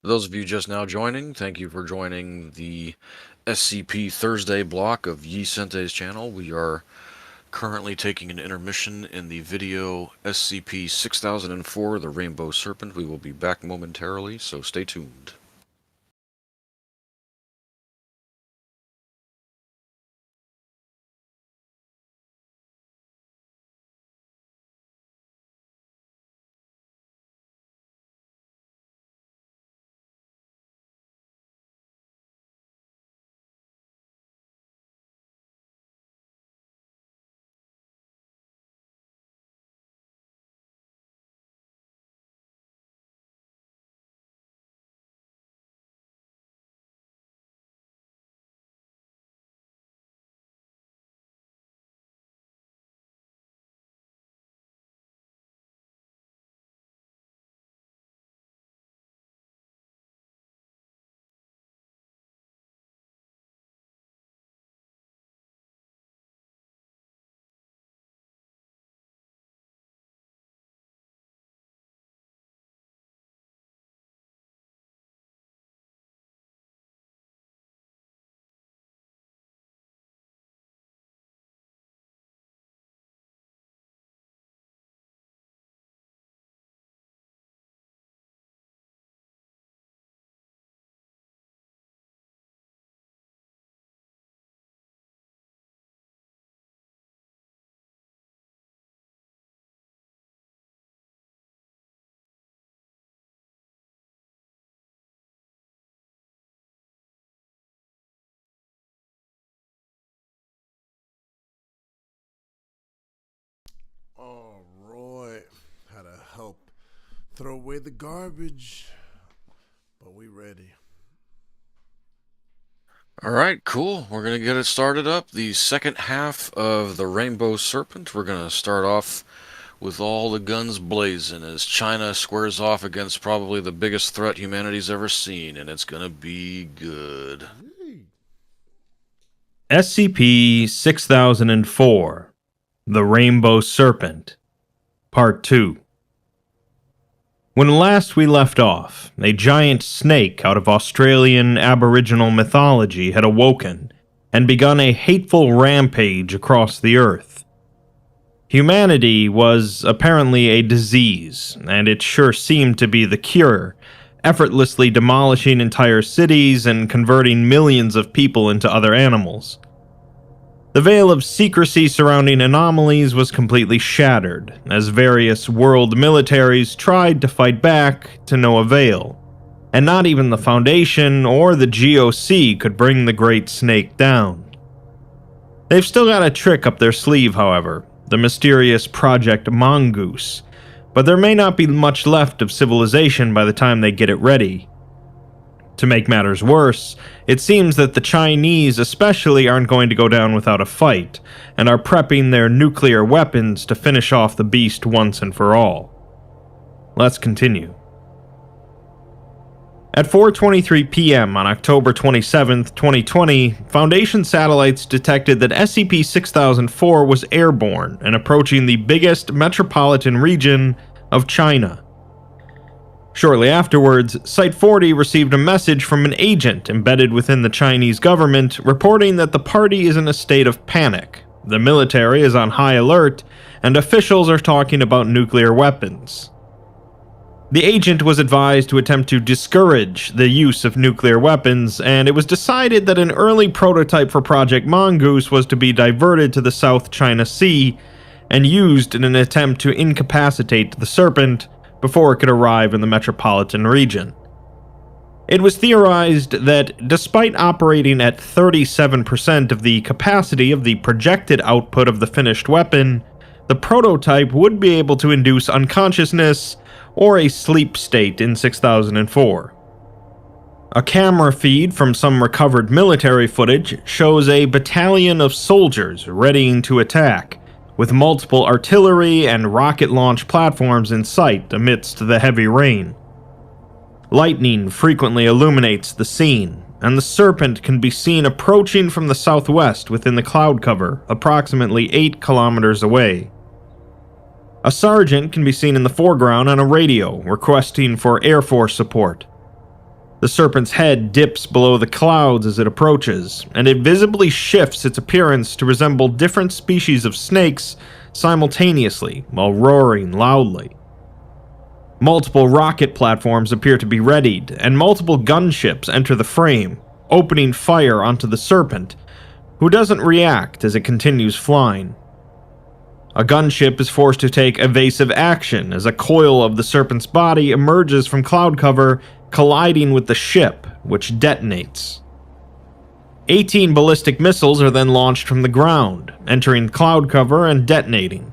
Those of you just now joining, thank you for joining the SCP Thursday block of YEEEEEE's channel. We are currently taking an intermission in the video SCP 6004, the Rainbow Serpent. We will be back momentarily, so stay tuned. All right. How to help throw away the garbage. But we ready. Alright, cool. We're going to get it started up. The second half of the Rainbow Serpent. We're going to start off with all the guns blazing as China squares off against probably the biggest threat humanity's ever seen, and it's going to be good. SCP 6004, the Rainbow Serpent, Part 2. When last we left off, a giant snake out of Australian Aboriginal mythology had awoken and begun a hateful rampage across the Earth. Humanity was apparently a disease, and it sure seemed to be the cure, effortlessly demolishing entire cities and converting millions of people into other animals. The veil of secrecy surrounding anomalies was completely shattered, as various world militaries tried to fight back to no avail, and not even the Foundation or the GOC could bring the Great Snake down. They've still got a trick up their sleeve, however, the mysterious Project Mongoose, but there may not be much left of civilization by the time they get it ready. To make matters worse, it seems that the Chinese especially aren't going to go down without a fight, and are prepping their nuclear weapons to finish off the beast once and for all. Let's continue. At 4:23 p.m. on October 27, 2020, Foundation satellites detected that SCP-6004 was airborne and approaching the biggest metropolitan region of China. Shortly afterwards, Site-40 received a message from an agent embedded within the Chinese government reporting that the party is in a state of panic, the military is on high alert, and officials are talking about nuclear weapons. The agent was advised to attempt to discourage the use of nuclear weapons, and it was decided that an early prototype for Project Mongoose was to be diverted to the South China Sea and used in an attempt to incapacitate the Serpent before it could arrive in the metropolitan region. It was theorized that despite operating at 37% of the capacity of the projected output of the finished weapon, the prototype would be able to induce unconsciousness or a sleep state in 6004. A camera feed from some recovered military footage shows a battalion of soldiers readying to attack, with multiple artillery and rocket launch platforms in sight amidst the heavy rain. Lightning frequently illuminates the scene, and the Serpent can be seen approaching from the southwest within the cloud cover, approximately 8 kilometers away. A sergeant can be seen in the foreground on a radio requesting for Air Force support. The serpent's head dips below the clouds as it approaches, and it visibly shifts its appearance to resemble different species of snakes simultaneously while roaring loudly. Multiple rocket platforms appear to be readied, and multiple gunships enter the frame, opening fire onto the serpent, who doesn't react as it continues flying. A gunship is forced to take evasive action as a coil of the serpent's body emerges from cloud cover, colliding with the ship, which detonates. 18 ballistic missiles are then launched from the ground, entering cloud cover and detonating.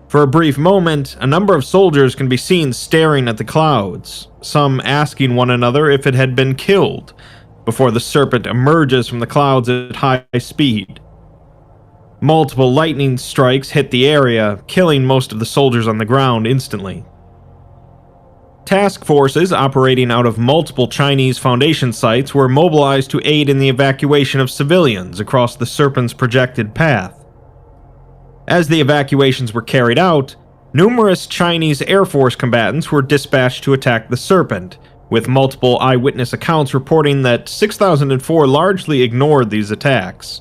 For a brief moment, a number of soldiers can be seen staring at the clouds, some asking one another if it had been killed, before the serpent emerges from the clouds at high speed. Multiple lightning strikes hit the area, killing most of the soldiers on the ground instantly. Task forces operating out of multiple Chinese Foundation sites were mobilized to aid in the evacuation of civilians across the serpent's projected path. As the evacuations were carried out, numerous Chinese Air Force combatants were dispatched to attack the serpent, with multiple eyewitness accounts reporting that 6004 largely ignored these attacks.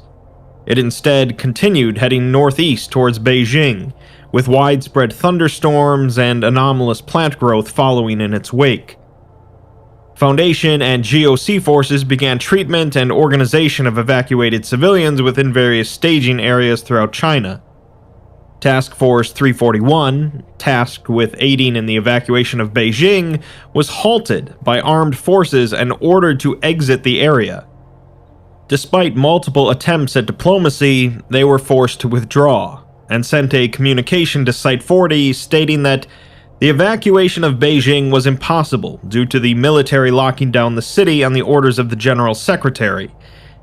It instead continued heading northeast towards Beijing, with widespread thunderstorms and anomalous plant growth following in its wake. Foundation and GOC forces began treatment and organization of evacuated civilians within various staging areas throughout China. Task Force 341, tasked with aiding in the evacuation of Beijing, was halted by armed forces and ordered to exit the area. Despite multiple attempts at diplomacy, they were forced to withdraw, and sent a communication to Site 40 stating that the evacuation of Beijing was impossible due to the military locking down the city on the orders of the General Secretary,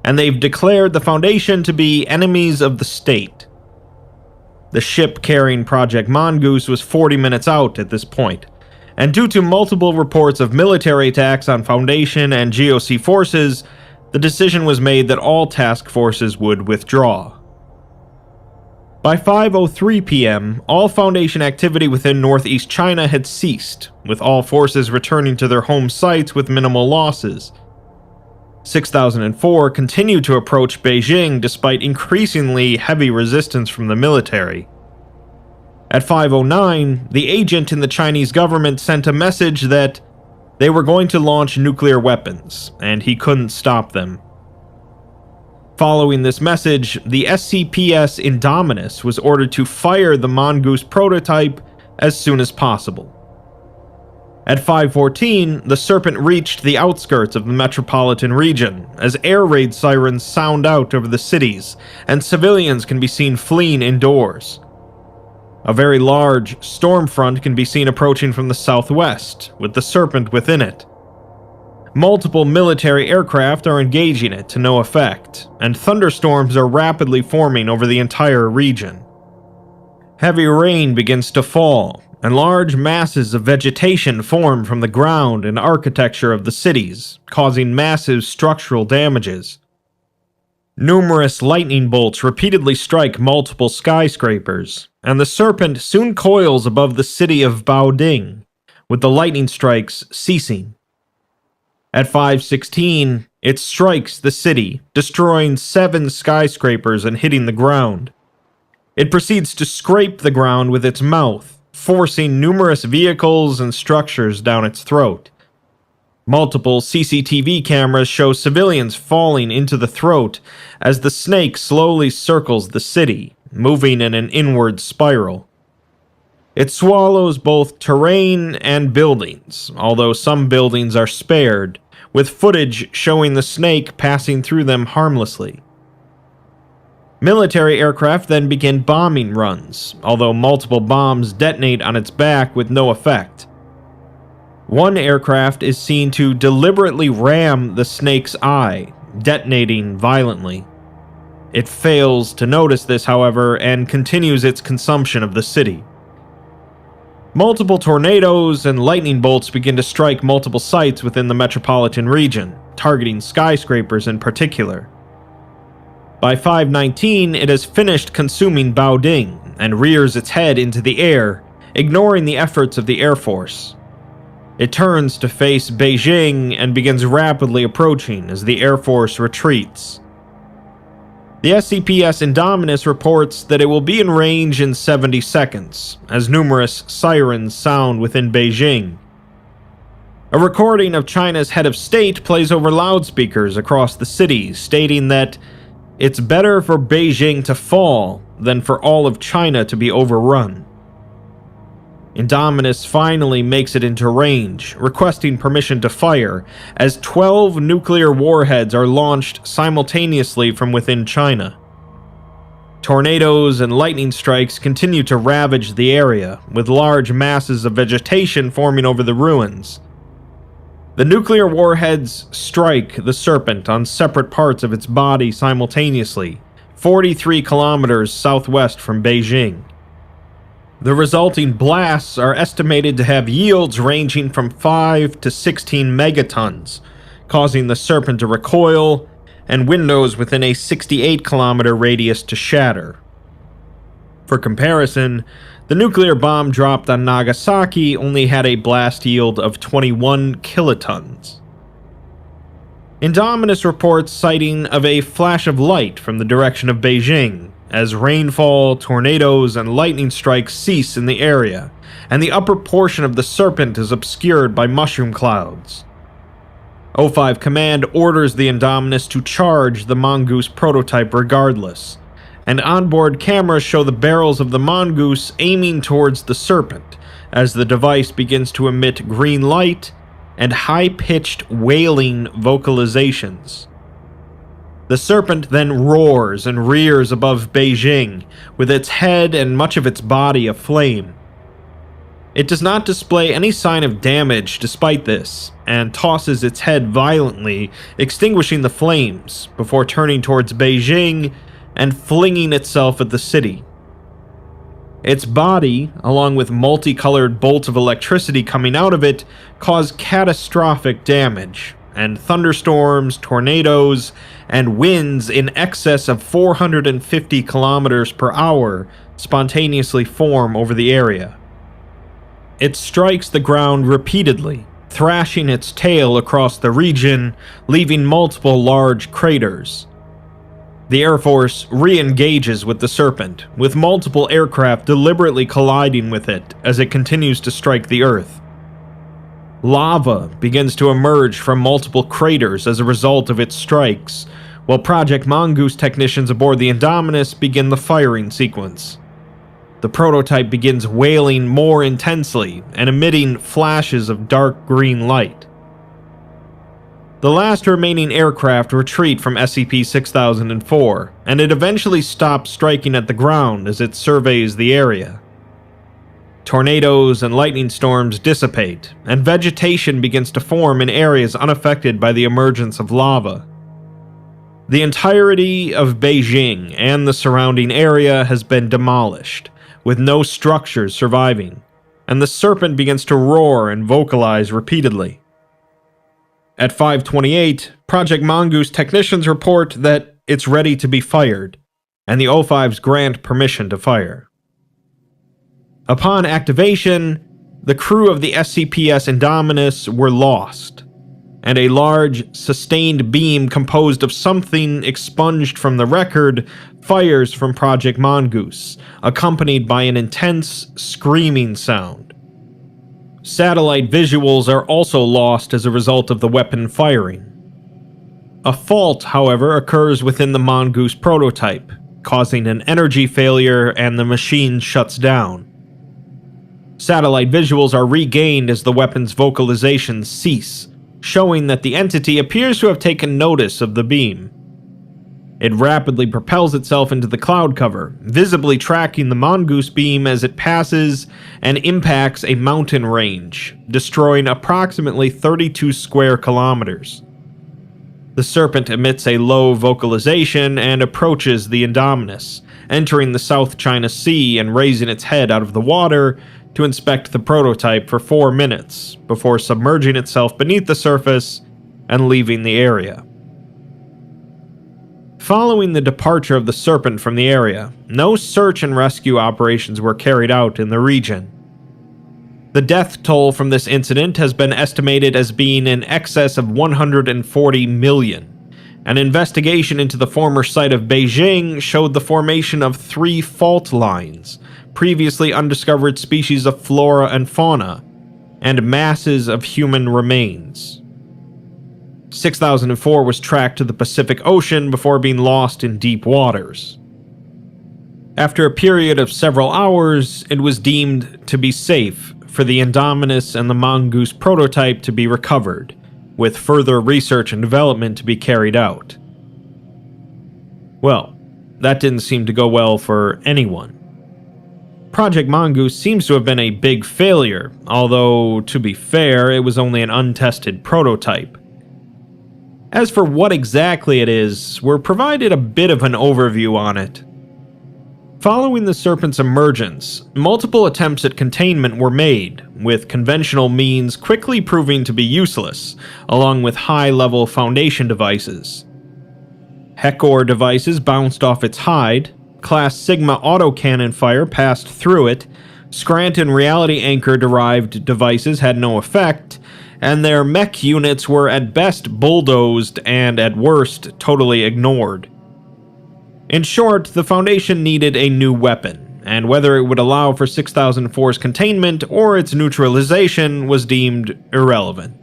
and they've declared the Foundation to be enemies of the state. The ship carrying Project Mongoose was 40 minutes out at this point, and due to multiple reports of military attacks on Foundation and GOC forces, the decision was made that all task forces would withdraw. By 5:03 p.m., all Foundation activity within northeast China had ceased, with all forces returning to their home sites with minimal losses. 6004 continued to approach Beijing despite increasingly heavy resistance from the military. At 5:09, the agent in the Chinese government sent a message that they were going to launch nuclear weapons, and he couldn't stop them. Following this message, the SCPS Indominus was ordered to fire the Mongoose prototype as soon as possible. At 5:14, the Serpent reached the outskirts of the metropolitan region, as air raid sirens sound out over the cities, and civilians can be seen fleeing indoors. A very large storm front can be seen approaching from the southwest, with the Serpent within it. Multiple military aircraft are engaging it to no effect, and thunderstorms are rapidly forming over the entire region. Heavy rain begins to fall, and large masses of vegetation form from the ground and architecture of the cities, causing massive structural damages. Numerous lightning bolts repeatedly strike multiple skyscrapers, and the Serpent soon coils above the city of Baoding, with the lightning strikes ceasing. At 5:16, it strikes the city, destroying 7 skyscrapers and hitting the ground. It proceeds to scrape the ground with its mouth, forcing numerous vehicles and structures down its throat. Multiple CCTV cameras show civilians falling into the throat as the snake slowly circles the city, moving in an inward spiral. It swallows both terrain and buildings, although some buildings are spared, with footage showing the snake passing through them harmlessly. Military aircraft then begin bombing runs, although multiple bombs detonate on its back with no effect. One aircraft is seen to deliberately ram the snake's eye, detonating violently. It fails to notice this, however, and continues its consumption of the city. Multiple tornadoes and lightning bolts begin to strike multiple sites within the metropolitan region, targeting skyscrapers in particular. By 5:19, it has finished consuming Baoding and rears its head into the air, ignoring the efforts of the Air Force. It turns to face Beijing and begins rapidly approaching as the Air Force retreats. The SCPS Indominus reports that it will be in range in 70 seconds, as numerous sirens sound within Beijing. A recording of China's head of state plays over loudspeakers across the city, stating that it's better for Beijing to fall than for all of China to be overrun. Indominus finally makes it into range, requesting permission to fire, as 12 nuclear warheads are launched simultaneously from within China. Tornadoes and lightning strikes continue to ravage the area, with large masses of vegetation forming over the ruins. The nuclear warheads strike the Serpent on separate parts of its body simultaneously, 43 kilometers southwest from Beijing. The resulting blasts are estimated to have yields ranging from 5 to 16 megatons, causing the Serpent to recoil and windows within a 68-kilometer radius to shatter. For comparison, the nuclear bomb dropped on Nagasaki only had a blast yield of 21 kilotons. Indominus reports sighting of a flash of light from the direction of Beijing, as rainfall, tornadoes, and lightning strikes cease in the area, and the upper portion of the Serpent is obscured by mushroom clouds. O5 Command orders the Indominus to charge the Mongoose prototype regardless, and onboard cameras show the barrels of the Mongoose aiming towards the Serpent as the device begins to emit green light and high-pitched wailing vocalizations. The Serpent then roars and rears above Beijing, with its head and much of its body aflame. It does not display any sign of damage despite this, and tosses its head violently, extinguishing the flames, before turning towards Beijing and flinging itself at the city. Its body, along with multicolored bolts of electricity coming out of it, cause catastrophic damage, and thunderstorms, tornadoes, and winds in excess of 450 kilometers per hour spontaneously form over the area. It strikes the ground repeatedly, thrashing its tail across the region, leaving multiple large craters. The Air Force re-engages with the Serpent, with multiple aircraft deliberately colliding with it as it continues to strike the Earth. Lava begins to emerge from multiple craters as a result of its strikes, while Project Mongoose technicians aboard the Indominus begin the firing sequence. The prototype begins wailing more intensely and emitting flashes of dark green light. The last remaining aircraft retreat from SCP-6004, and it eventually stops striking at the ground as it surveys the area. Tornadoes and lightning storms dissipate, and vegetation begins to form in areas unaffected by the emergence of lava. The entirety of Beijing and the surrounding area has been demolished, with no structures surviving, and the Serpent begins to roar and vocalize repeatedly. At 5:28, Project Mongoose technicians report that it's ready to be fired, and the O5s grant permission to fire. Upon activation, the crew of the SCPS Indominus were lost, and a large, sustained beam composed of something expunged from the record fires from Project Mongoose, accompanied by an intense, screaming sound. Satellite visuals are also lost as a result of the weapon firing. A fault, however, occurs within the Mongoose prototype, causing an energy failure and the machine shuts down. Satellite visuals are regained as the weapon's vocalizations cease, showing that the entity appears to have taken notice of the beam. It rapidly propels itself into the cloud cover, visibly tracking the Mongoose beam as it passes and impacts a mountain range, destroying approximately 32 square kilometers. The Serpent emits a low vocalization and approaches the Indominus, entering the South China Sea and raising its head out of the water to inspect the prototype for 4 minutes, before submerging itself beneath the surface and leaving the area. Following the departure of the Serpent from the area, no search and rescue operations were carried out in the region. The death toll from this incident has been estimated as being in excess of 140 million. An investigation into the former site of Beijing showed the formation of 3 fault lines, previously undiscovered species of flora and fauna, and masses of human remains. 6004 was tracked to the Pacific Ocean before being lost in deep waters. After a period of several hours, it was deemed to be safe for the Indominus and the Mongoose prototype to be recovered, with further research and development to be carried out. Well, that didn't seem to go well for anyone. Project Mongoose seems to have been a big failure, although, to be fair, it was only an untested prototype. As for what exactly it is, we're provided a bit of an overview on it. Following the Serpent's emergence, multiple attempts at containment were made, with conventional means quickly proving to be useless, along with high-level Foundation devices. Hecor devices bounced off its hide, Class Sigma autocannon fire passed through it, Scranton reality anchor-derived devices had no effect, and their mech units were at best bulldozed and at worst totally ignored. In short, the Foundation needed a new weapon, and whether it would allow for 6004's containment or its neutralization was deemed irrelevant.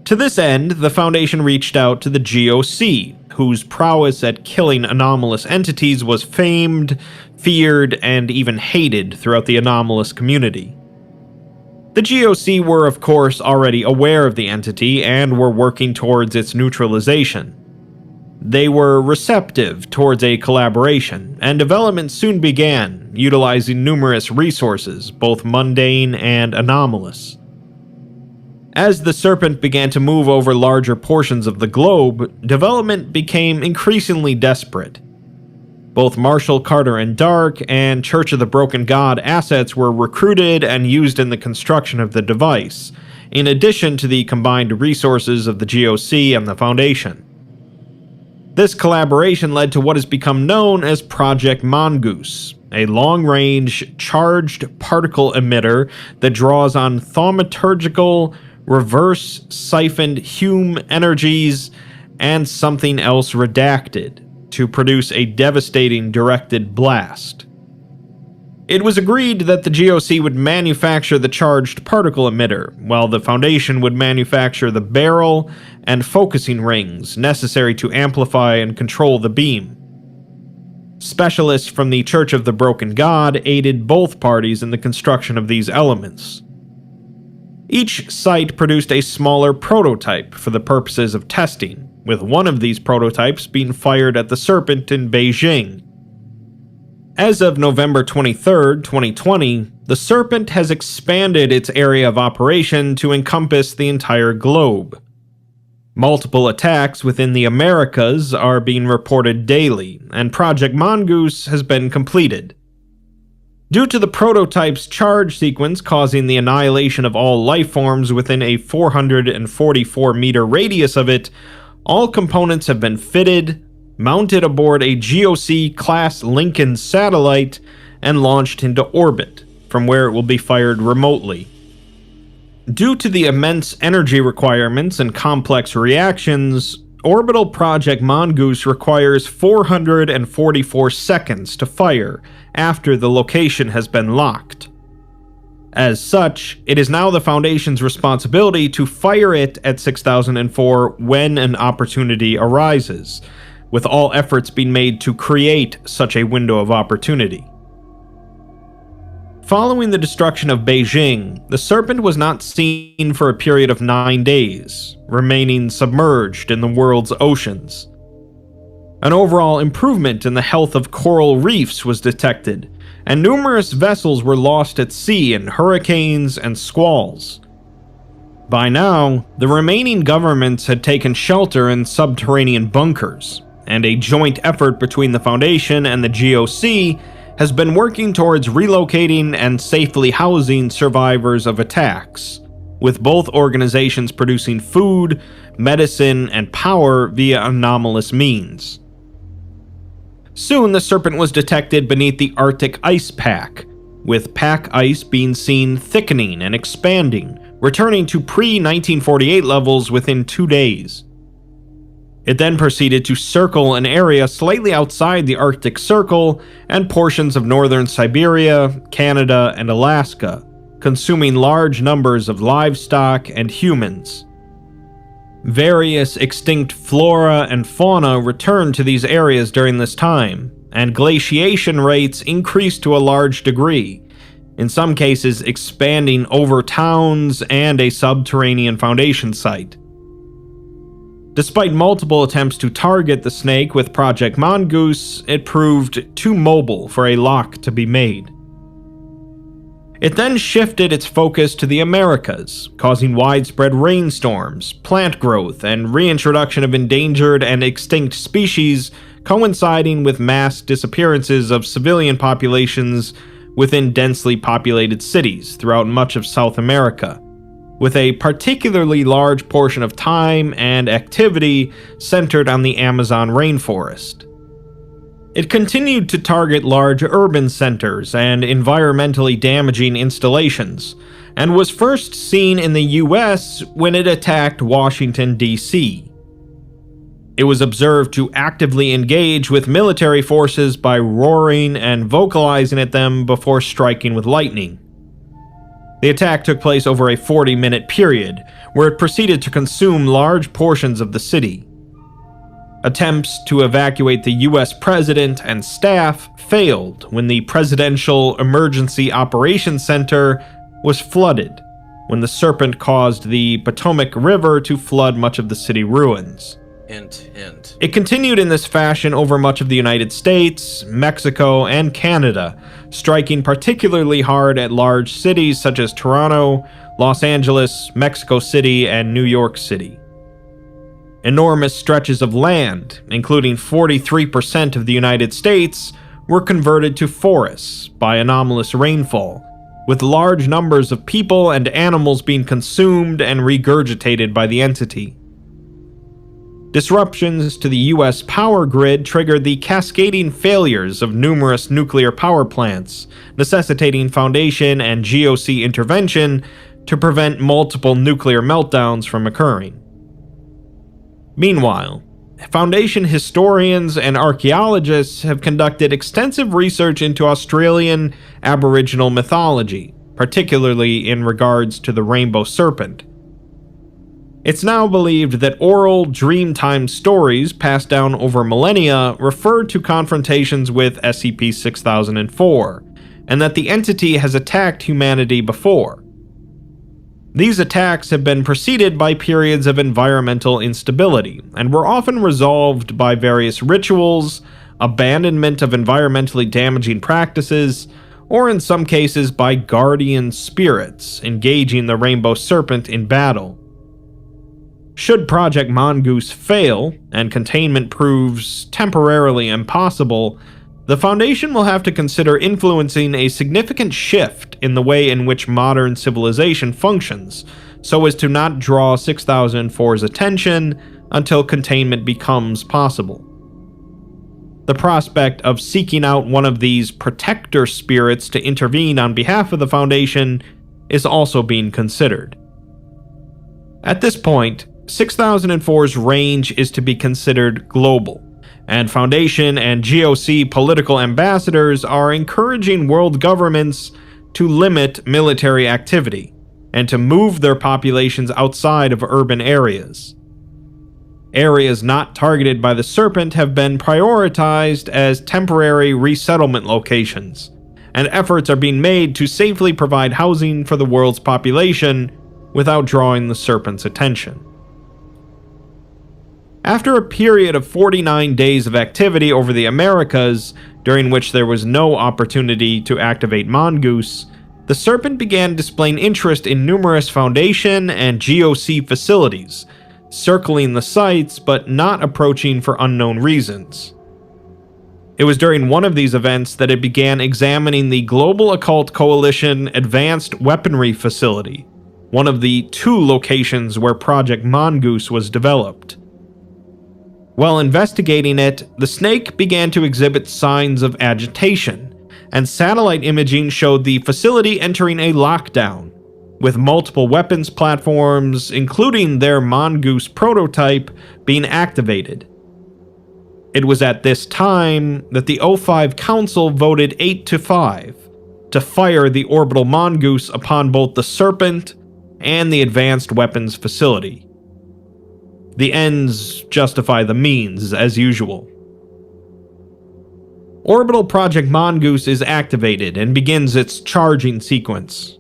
To this end, the Foundation reached out to the GOC, whose prowess at killing anomalous entities was famed, feared, and even hated throughout the anomalous community. The GOC were, of course, already aware of the entity and were working towards its neutralization. They were receptive towards a collaboration, and development soon began, utilizing numerous resources, both mundane and anomalous. As the Serpent began to move over larger portions of the globe, development became increasingly desperate. Both Marshall, Carter and Dark and Church of the Broken God assets were recruited and used in the construction of the device, in addition to the combined resources of the GOC and the Foundation. This collaboration led to what has become known as Project Mongoose, a long-range, charged particle emitter that draws on thaumaturgical, reverse-siphoned Hume energies and something else redacted to produce a devastating directed blast. It was agreed that the GOC would manufacture the charged particle emitter, while the Foundation would manufacture the barrel and focusing rings necessary to amplify and control the beam. Specialists from the Church of the Broken God aided both parties in the construction of these elements. Each site produced a smaller prototype for the purposes of testing, with one of these prototypes being fired at the Serpent in Beijing. As of November 23, 2020, the Serpent has expanded its area of operation to encompass the entire globe. Multiple attacks within the Americas are being reported daily, and Project Mongoose has been completed. Due to the prototype's charge sequence causing the annihilation of all life forms within a 444-meter radius of it, all components have been fitted, mounted aboard a GOC-class Lincoln satellite, and launched into orbit, from where it will be fired remotely. Due to the immense energy requirements and complex reactions, orbital Project Mongoose requires 444 seconds to fire after the location has been locked. As such, it is now the Foundation's responsibility to fire it at 6004 when an opportunity arises, with all efforts being made to create such a window of opportunity. Following the destruction of Beijing, the Serpent was not seen for a period of 9 days, remaining submerged in the world's oceans. An overall improvement in the health of coral reefs was detected, and numerous vessels were lost at sea in hurricanes and squalls. By now, the remaining governments had taken shelter in subterranean bunkers, and a joint effort between the Foundation and the GOC has been working towards relocating and safely housing survivors of attacks, with both organizations producing food, medicine, and power via anomalous means. Soon the Serpent was detected beneath the Arctic ice pack, with pack ice being seen thickening and expanding, returning to pre-1948 levels within 2 days. It then proceeded to circle an area slightly outside the Arctic Circle and portions of northern Siberia, Canada, and Alaska, consuming large numbers of livestock and humans. Various extinct flora and fauna returned to these areas during this time, and glaciation rates increased to a large degree, in some cases expanding over towns and a subterranean foundation site. Despite multiple attempts to target the snake with Project Mongoose, it proved too mobile for a lock to be made. It then shifted its focus to the Americas, causing widespread rainstorms, plant growth, and reintroduction of endangered and extinct species, coinciding with mass disappearances of civilian populations within densely populated cities throughout much of South America, with a particularly large portion of time and activity centered on the Amazon rainforest. It continued to target large urban centers and environmentally damaging installations, and was first seen in the US when it attacked Washington, D.C. It was observed to actively engage with military forces by roaring and vocalizing at them before striking with lightning. The attack took place over a 40-minute period, where it proceeded to consume large portions of the city. Attempts to evacuate the US president and staff failed when the Presidential Emergency Operations Center was flooded, when the serpent caused the Potomac River to flood much of the city ruins. Hint, hint. It continued in this fashion over much of the United States, Mexico, and Canada, striking particularly hard at large cities such as Toronto, Los Angeles, Mexico City, and New York City. Enormous stretches of land, including 43% of the United States, were converted to forests by anomalous rainfall, with large numbers of people and animals being consumed and regurgitated by the entity. Disruptions to the US power grid triggered the cascading failures of numerous nuclear power plants, necessitating Foundation and GOC intervention to prevent multiple nuclear meltdowns from occurring. Meanwhile, Foundation historians and archaeologists have conducted extensive research into Australian Aboriginal mythology, particularly in regards to the rainbow serpent. It's now believed that oral Dreamtime stories passed down over millennia refer to confrontations with SCP-6004, and that the entity has attacked humanity before. These attacks have been preceded by periods of environmental instability, and were often resolved by various rituals, abandonment of environmentally damaging practices, or in some cases by guardian spirits engaging the rainbow serpent in battle. Should Project Mongoose fail, and containment proves temporarily impossible, the Foundation will have to consider influencing a significant shift in the way in which modern civilization functions, so as to not draw 6004's attention until containment becomes possible. The prospect of seeking out one of these protector spirits to intervene on behalf of the Foundation is also being considered. At this point, 6004's range is to be considered global, and Foundation and GOC political ambassadors are encouraging world governments to limit military activity, and to move their populations outside of urban areas. Areas not targeted by the serpent have been prioritized as temporary resettlement locations, and efforts are being made to safely provide housing for the world's population without drawing the serpent's attention. After a period of 49 days of activity over the Americas, during which there was no opportunity to activate Mongoose, the serpent began displaying interest in numerous Foundation and GOC facilities, circling the sites but not approaching for unknown reasons. It was during one of these events that it began examining the Global Occult Coalition Advanced Weaponry Facility, one of the 2 locations where Project Mongoose was developed. While investigating it, the snake began to exhibit signs of agitation, and satellite imaging showed the facility entering a lockdown, with multiple weapons platforms, including their Mongoose prototype, being activated. It was at this time that the O5 Council voted 8-5 to fire the orbital Mongoose upon both the Serpent and the Advanced Weapons Facility. The ends justify the means, as usual. Orbital Project Mongoose is activated and begins its charging sequence.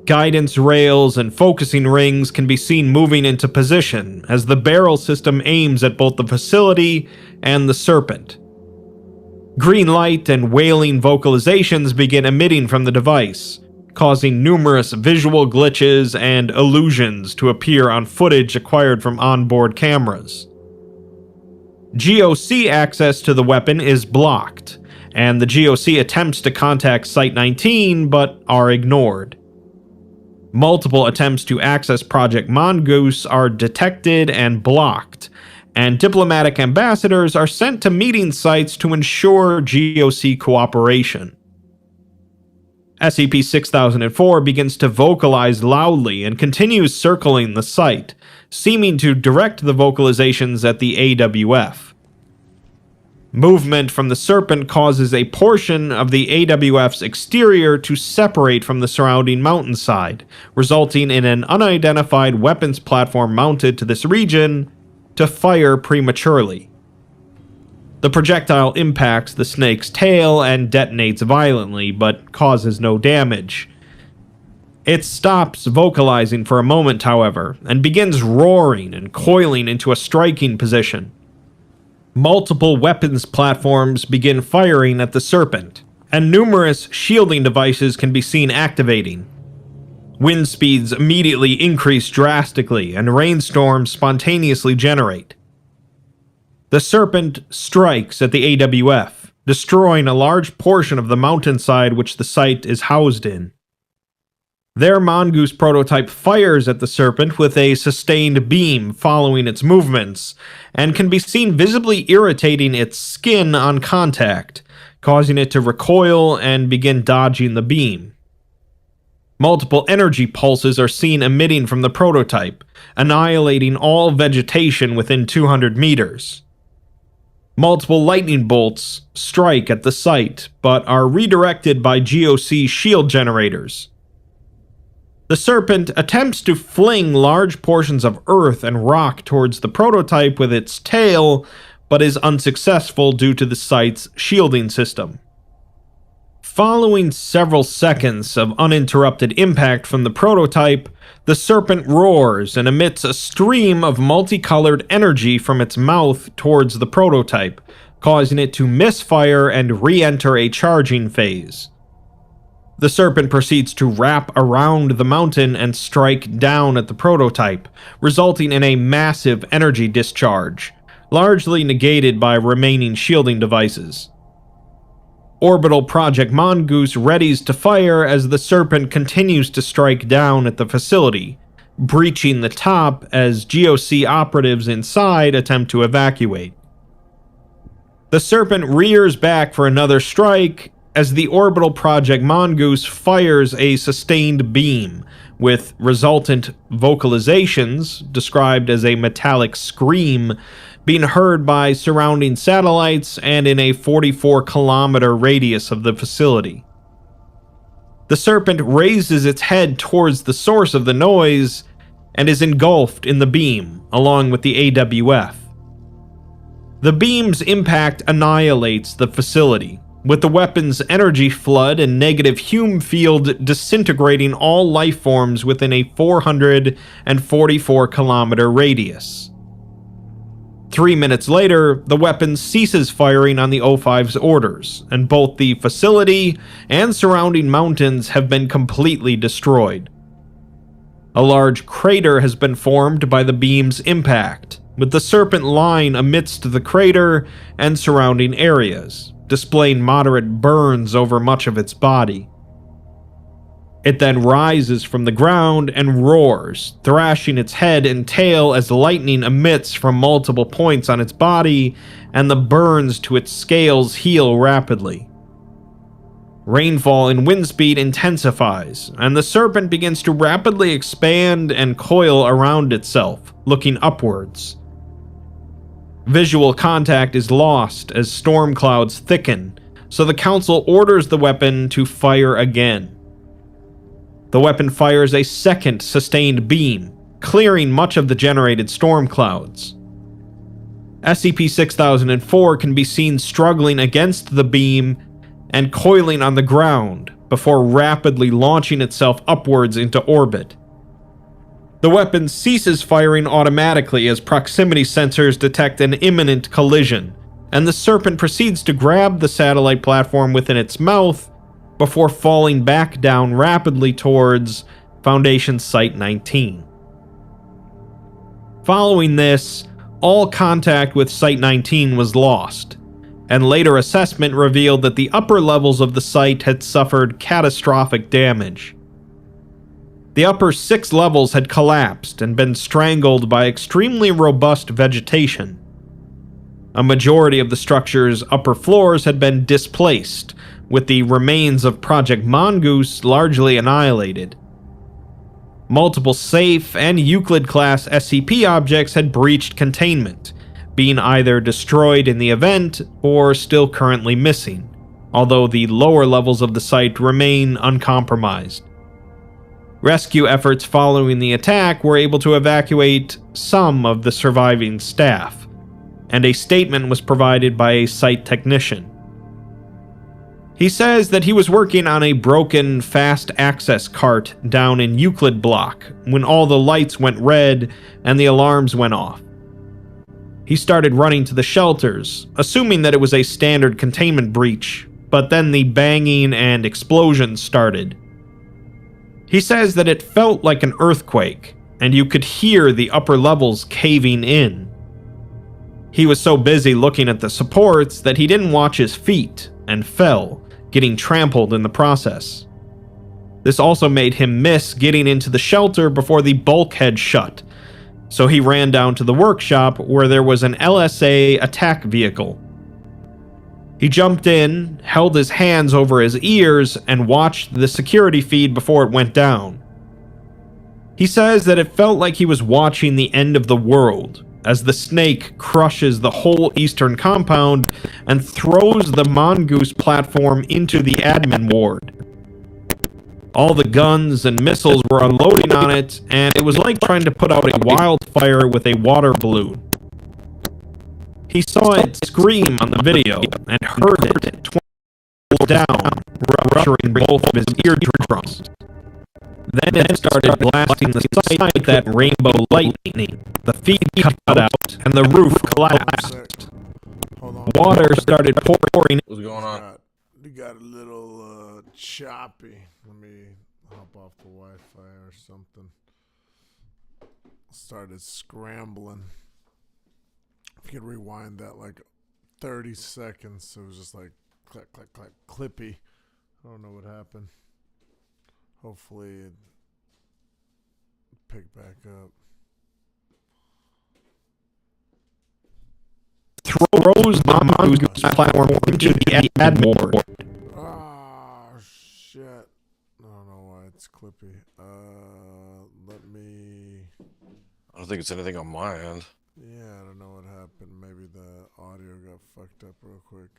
Guidance rails and focusing rings can be seen moving into position as the barrel system aims at both the facility and the Serpent. Green light and wailing vocalizations begin emitting from the device, causing numerous visual glitches and illusions to appear on footage acquired from onboard cameras. GOC access to the weapon is blocked, and the GOC attempts to contact Site-19 but are ignored. Multiple attempts to access Project Mongoose are detected and blocked, and diplomatic ambassadors are sent to meeting sites to ensure GOC cooperation. SCP-6004 begins to vocalize loudly and continues circling the site, seeming to direct the vocalizations at the AWF. Movement from the Serpent causes a portion of the AWF's exterior to separate from the surrounding mountainside, resulting in an unidentified weapons platform mounted to this region to fire prematurely. The projectile impacts the snake's tail and detonates violently, but causes no damage. It stops vocalizing for a moment, however, and begins roaring and coiling into a striking position. Multiple weapons platforms begin firing at the Serpent, and numerous shielding devices can be seen activating. Wind speeds immediately increase drastically, and rainstorms spontaneously generate. The Serpent strikes at the AWF, destroying a large portion of the mountainside which the site is housed in. Their Mongoose prototype fires at the Serpent with a sustained beam following its movements, and can be seen visibly irritating its skin on contact, causing it to recoil and begin dodging the beam. Multiple energy pulses are seen emitting from the prototype, annihilating all vegetation within 200 meters. Multiple lightning bolts strike at the site, but are redirected by GOC shield generators. The Serpent attempts to fling large portions of earth and rock towards the prototype with its tail, but is unsuccessful due to the site's shielding system. Following several seconds of uninterrupted impact from the prototype, the Serpent roars and emits a stream of multicolored energy from its mouth towards the prototype, causing it to misfire and re-enter a charging phase. The Serpent proceeds to wrap around the mountain and strike down at the prototype, resulting in a massive energy discharge, largely negated by remaining shielding devices. Orbital Project Mongoose readies to fire as the Serpent continues to strike down at the facility, breaching the top as GOC operatives inside attempt to evacuate. The Serpent rears back for another strike as the Orbital Project Mongoose fires a sustained beam, with resultant vocalizations, described as a metallic scream, being heard by surrounding satellites and in a 44-kilometer radius of the facility. The Serpent raises its head towards the source of the noise and is engulfed in the beam, along with the AWF. The beam's impact annihilates the facility, with the weapon's energy flood and negative Hume field disintegrating all life forms within a 444-kilometer radius. 3 minutes later, the weapon ceases firing on the O5's orders, and both the facility and surrounding mountains have been completely destroyed. A large crater has been formed by the beam's impact, with the Serpent lying amidst the crater and surrounding areas, displaying moderate burns over much of its body. It then rises from the ground and roars, thrashing its head and tail as lightning emits from multiple points on its body, and the burns to its scales heal rapidly. Rainfall and wind speed intensifies, and the serpent begins to rapidly expand and coil around itself, looking upwards. Visual contact is lost as storm clouds thicken, so the council orders the weapon to fire again. The weapon fires a second sustained beam, clearing much of the generated storm clouds. SCP-6004 can be seen struggling against the beam and coiling on the ground before rapidly launching itself upwards into orbit. The weapon ceases firing automatically as proximity sensors detect an imminent collision, and the serpent proceeds to grab the satellite platform within its mouth before falling back down rapidly towards Foundation Site 19. Following this, all contact with Site 19 was lost, and later assessment revealed that the upper levels of the site had suffered catastrophic damage. The upper 6 levels had collapsed and been strangled by extremely robust vegetation. A majority of the structure's upper floors had been displaced, with the remains of Project Mongoose largely annihilated. Multiple safe and Euclid-class SCP objects had breached containment, being either destroyed in the event or still currently missing, although the lower levels of the site remain uncompromised. Rescue efforts following the attack were able to evacuate some of the surviving staff, and a statement was provided by a site technician. He says that he was working on a broken fast access cart down in Euclid Block when all the lights went red and the alarms went off. He started running to the shelters, assuming that it was a standard containment breach, but then the banging and explosions started. He says that it felt like an earthquake, and you could hear the upper levels caving in. He was so busy looking at the supports that he didn't watch his feet and fell, getting trampled in the process. This also made him miss getting into the shelter before the bulkhead shut, so he ran down to the workshop where there was an LSA attack vehicle. He jumped in, held his hands over his ears, and watched the security feed before it went down. He says that it felt like he was watching the end of the world, as the snake crushes the whole eastern compound and throws the Mongoose platform into the admin ward. All the guns and missiles were unloading on it, and it was like trying to put out a wildfire with a water balloon. He saw it scream on the video and heard it twirl down, rupturing both of his eardrums. Then it started blasting the site with that rainbow lightning. The feed cut out, and the roof collapsed. Water started pouring. What's going on? You got a little choppy. Let me hop off the Wi-Fi or something. Started scrambling. If you could rewind that like 30 seconds, it was just like click, click, click, clippy. I don't know what happened. Hopefully it pick back up. Throws the Mongoose platform into the admin ward. Oh, shit. I don't know why it's clippy. Let me... I don't think it's anything on my end. Yeah, I don't know what happened. Maybe the audio got fucked up real quick.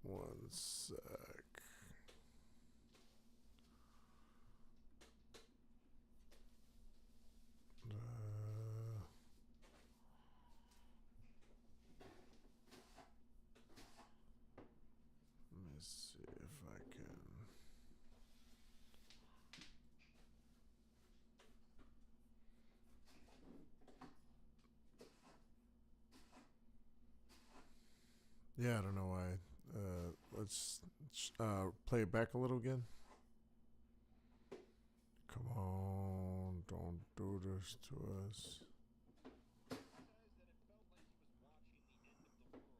One sec. Let me see if I can. Yeah, I don't know why. Let's play it back a little again. Come on, don't do this to us.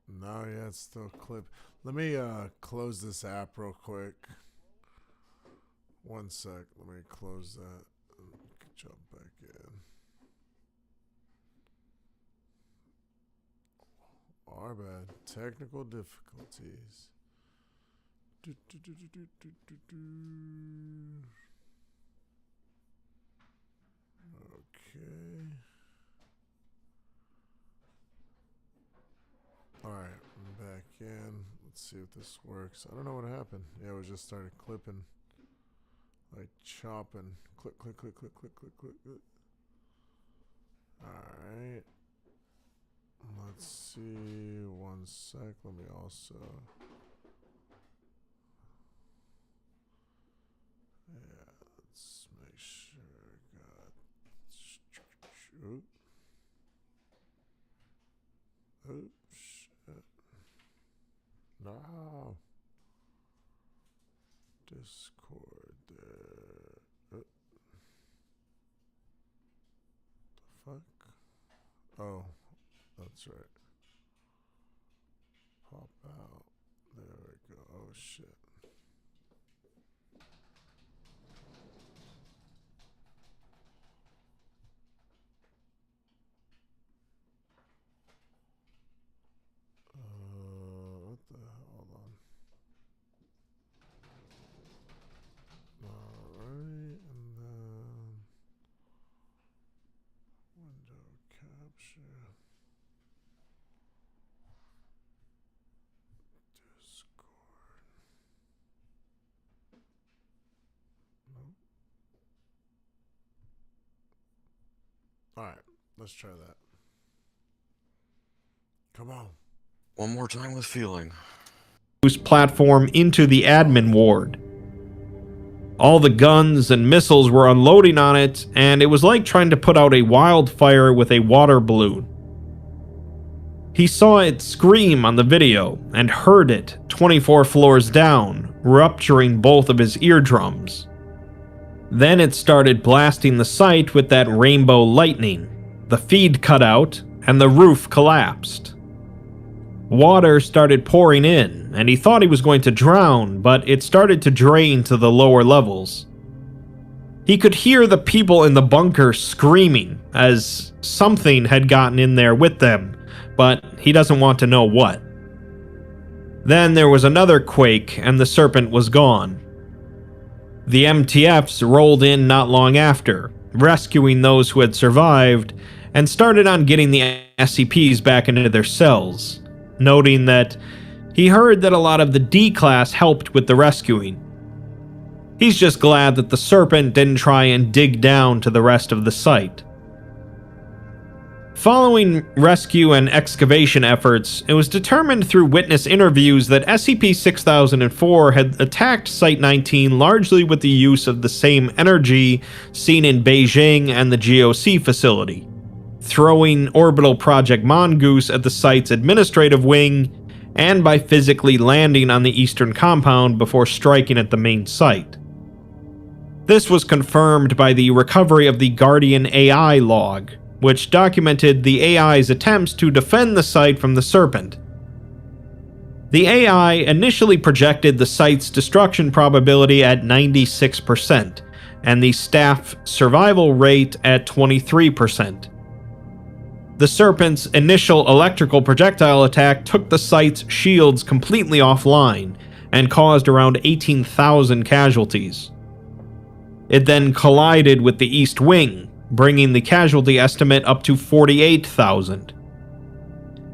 No, yeah, it's still clip. Let me close this app real quick. One sec. Let me close that and jump back in. Our bad. Technical difficulties. Okay. Alright, I'm back in. Let's see if this works. I don't know what happened. Yeah, we just started clipping. Like chopping. Click, click, click, click, click, click, click, click. Alright. Let's see. One sec. Let me also. Yeah, let's make sure I got. Oop. Oh, shit. No. Discord there. The fuck? Oh, that's right. Pop out. There we go. Oh, shit. What the hell? Hold on. Alright, and then window capture. Discord. Nope. Alright, let's try that. Come on. One more time with feeling. Platform into the admin ward. All the guns and missiles were unloading on it, and it was like trying to put out a wildfire with a water balloon. He saw it scream on the video and heard it 24 floors down, rupturing both of his eardrums. Then it started blasting the site with that rainbow lightning. The feed cut out, and the roof collapsed. Water started pouring in, and he thought he was going to drown, but it started to drain to the lower levels. He could hear the people in the bunker screaming, as something had gotten in there with them, but he doesn't want to know what. Then there was another quake, and the serpent was gone. The MTFs rolled in not long after, rescuing those who had survived, and started on getting the SCPs back into their cells, noting that he heard that a lot of the D-Class helped with the rescuing. He's just glad that the Serpent didn't try and dig down to the rest of the site. Following rescue and excavation efforts, it was determined through witness interviews that SCP-6004 had attacked Site-19 largely with the use of the same energy seen in Beijing and the GOC facility, throwing orbital Project Mongoose at the site's administrative wing, and by physically landing on the eastern compound before striking at the main site. This was confirmed by the recovery of the Guardian AI log, which documented the AI's attempts to defend the site from the Serpent. The AI initially projected the site's destruction probability at 96%, and the staff survival rate at 23%. The Serpent's initial electrical projectile attack took the site's shields completely offline and caused around 18,000 casualties. It then collided with the East Wing, bringing the casualty estimate up to 48,000.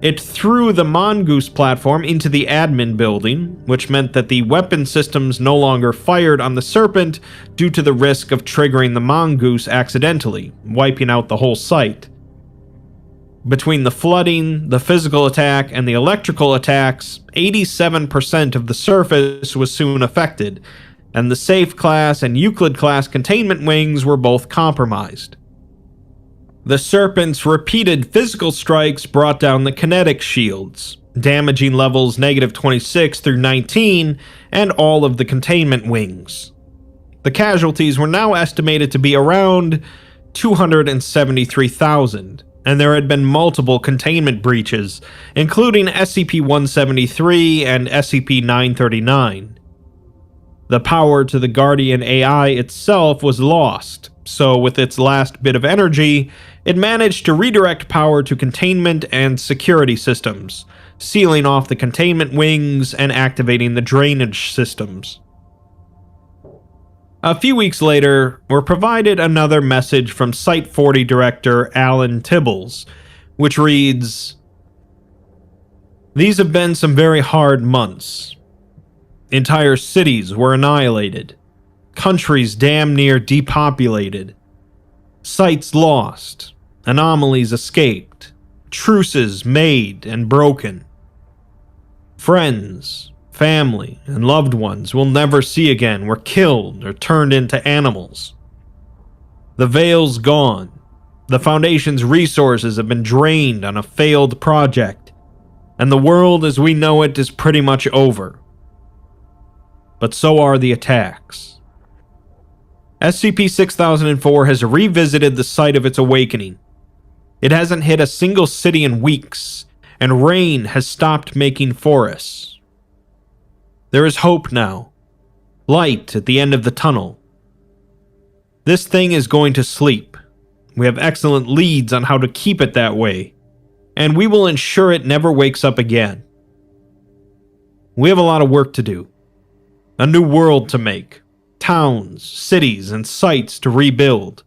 It threw the Mongoose platform into the admin building, which meant that the weapon systems no longer fired on the Serpent due to the risk of triggering the Mongoose accidentally, wiping out the whole site. Between the flooding, the physical attack, and the electrical attacks, 87% of the surface was soon affected, and the Safe Class and Euclid Class containment wings were both compromised. The Serpent's repeated physical strikes brought down the kinetic shields, damaging levels -26 through 19 and all of the containment wings. The casualties were now estimated to be around 273,000. And there had been multiple containment breaches, including SCP-173 and SCP-939. The power to the Guardian AI itself was lost, so with its last bit of energy, it managed to redirect power to containment and security systems, sealing off the containment wings and activating the drainage systems. A few weeks later, we're provided another message from Site-40 director Alan Tibbles, which reads, "These have been some very hard months. Entire cities were annihilated, countries damn near depopulated, sites lost, anomalies escaped, truces made and broken. Friends, family, and loved ones we'll never see again were killed or turned into animals. The Veil's gone. The Foundation's resources have been drained on a failed project, and the world as we know it is pretty much over. But so are the attacks. SCP-6004 has revisited the site of its awakening. It hasn't hit a single city in weeks, and rain has stopped making forests. There is hope now. Light at the end of the tunnel. This thing is going to sleep. We have excellent leads on how to keep it that way, and we will ensure it never wakes up again. We have a lot of work to do. A new world to make. Towns, cities, and sites to rebuild.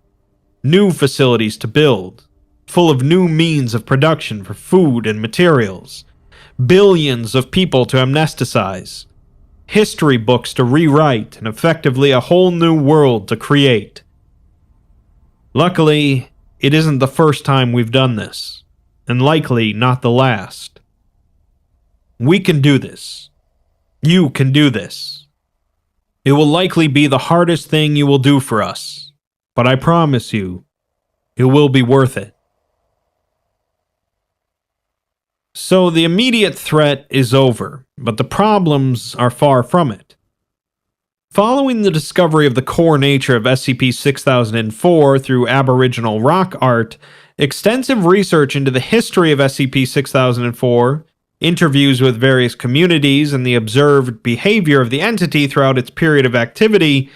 New facilities to build, full of new means of production for food and materials. Billions of people to amnesticize. History books to rewrite, and effectively a whole new world to create. Luckily, it isn't the first time we've done this, and likely not the last. We can do this. You can do this. It will likely be the hardest thing you will do for us, but I promise you, it will be worth it." So the immediate threat is over, but the problems are far from it. Following the discovery of the core nature of SCP-6004 through Aboriginal rock art, extensive research into the history of SCP-6004, interviews with various communities, and the observed behavior of the entity throughout its period of activity,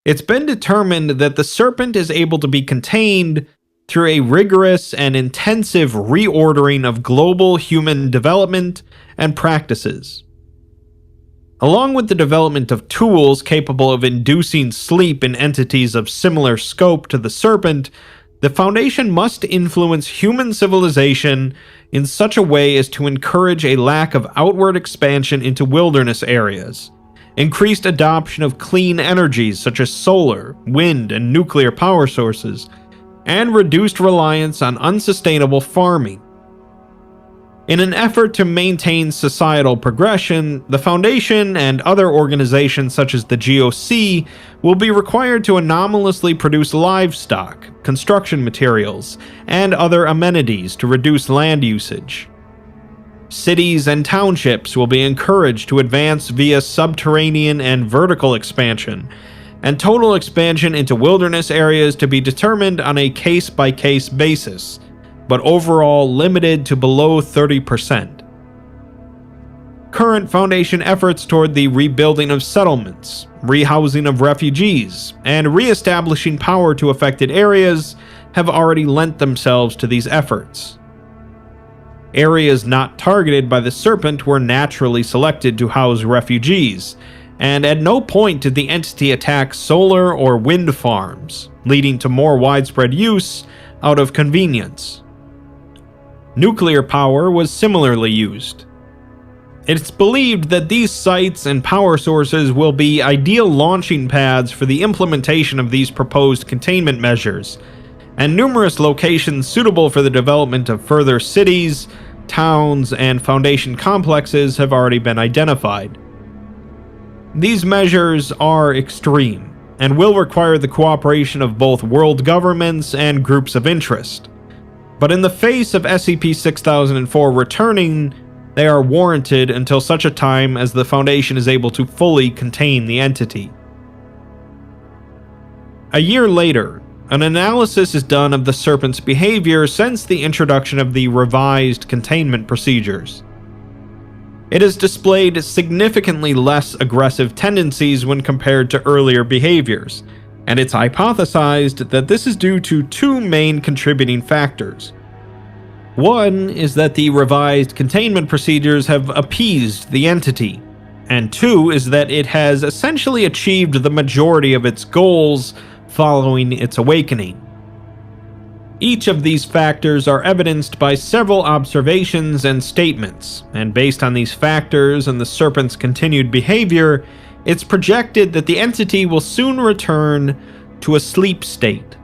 it's been determined that the Serpent is able to be contained through a rigorous and intensive reordering of global human development and practices. Along with the development of tools capable of inducing sleep in entities of similar scope to the Serpent, the Foundation must influence human civilization in such a way as to encourage a lack of outward expansion into wilderness areas, increased adoption of clean energies such as solar, wind, and nuclear power sources, and reduced reliance on unsustainable farming. In an effort to maintain societal progression, the Foundation and other organizations such as the GOC will be required to anomalously produce livestock, construction materials, and other amenities to reduce land usage. Cities and townships will be encouraged to advance via subterranean and vertical expansion, and total expansion into wilderness areas to be determined on a case-by-case basis, but overall limited to below 30%. Current Foundation efforts toward the rebuilding of settlements, rehousing of refugees, and re-establishing power to affected areas have already lent themselves to these efforts. Areas not targeted by the Serpent were naturally selected to house refugees, and at no point did the entity attack solar or wind farms, leading to more widespread use out of convenience. Nuclear power was similarly used. It's believed that these sites and power sources will be ideal launching pads for the implementation of these proposed containment measures, and numerous locations suitable for the development of further cities, towns, and Foundation complexes have already been identified. These measures are extreme, and will require the cooperation of both world governments and groups of interest. But in the face of SCP-6004 returning, they are warranted until such a time as the Foundation is able to fully contain the entity. A year later, an analysis is done of the Serpent's behavior since the introduction of the revised containment procedures. It has displayed significantly less aggressive tendencies when compared to earlier behaviors, and it's hypothesized that this is due to two main contributing factors. One is that the revised containment procedures have appeased the entity, and two is that it has essentially achieved the majority of its goals following its awakening. Each of these factors are evidenced by several observations and statements, and based on these factors and the serpent's continued behavior, it's projected that the entity will soon return to a sleep state.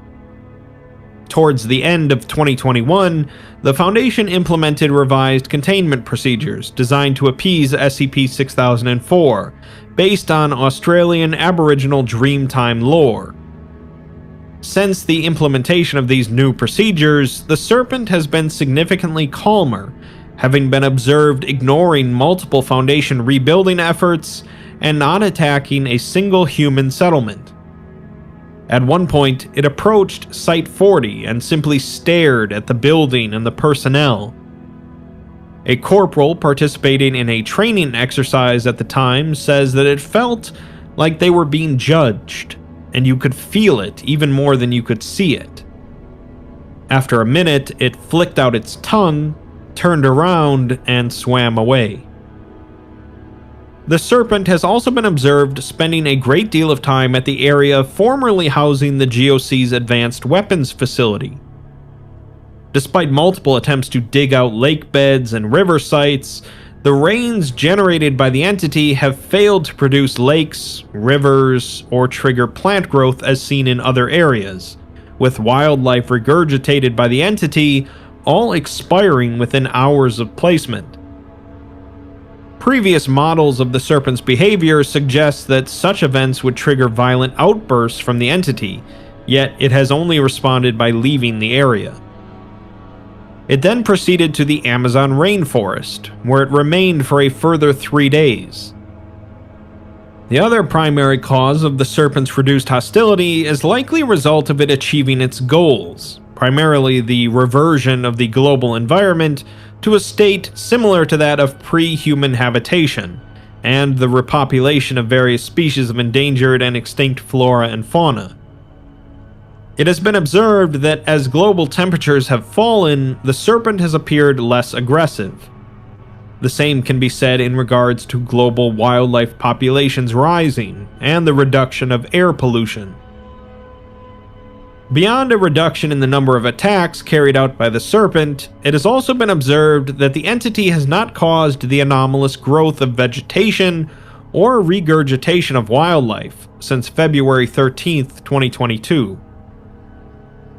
Towards the end of 2021, the Foundation implemented revised containment procedures designed to appease SCP-6004, based on Australian Aboriginal Dreamtime lore. Since the implementation of these new procedures, the serpent has been significantly calmer, having been observed ignoring multiple Foundation rebuilding efforts and not attacking a single human settlement. At one point, it approached Site 40 and simply stared at the building and the personnel. A corporal participating in a training exercise at the time says that it felt like they were being judged, and you could feel it even more than you could see it. After a minute, it flicked out its tongue, turned around, and swam away. The serpent has also been observed spending a great deal of time at the area formerly housing the GOC's Advanced Weapons Facility. Despite multiple attempts to dig out lake beds and river sites, the rains generated by the entity have failed to produce lakes, rivers, or trigger plant growth as seen in other areas, with wildlife regurgitated by the entity all expiring within hours of placement. Previous models of the serpent's behavior suggest that such events would trigger violent outbursts from the entity, yet it has only responded by leaving the area. It then proceeded to the Amazon rainforest, where it remained for a further 3 days. The other primary cause of the serpent's reduced hostility is likely a result of it achieving its goals, primarily the reversion of the global environment to a state similar to that of pre-human habitation, and the repopulation of various species of endangered and extinct flora and fauna. It has been observed that as global temperatures have fallen, the serpent has appeared less aggressive. The same can be said in regards to global wildlife populations rising and the reduction of air pollution. Beyond a reduction in the number of attacks carried out by the serpent, it has also been observed that the entity has not caused the anomalous growth of vegetation or regurgitation of wildlife since February 13, 2022.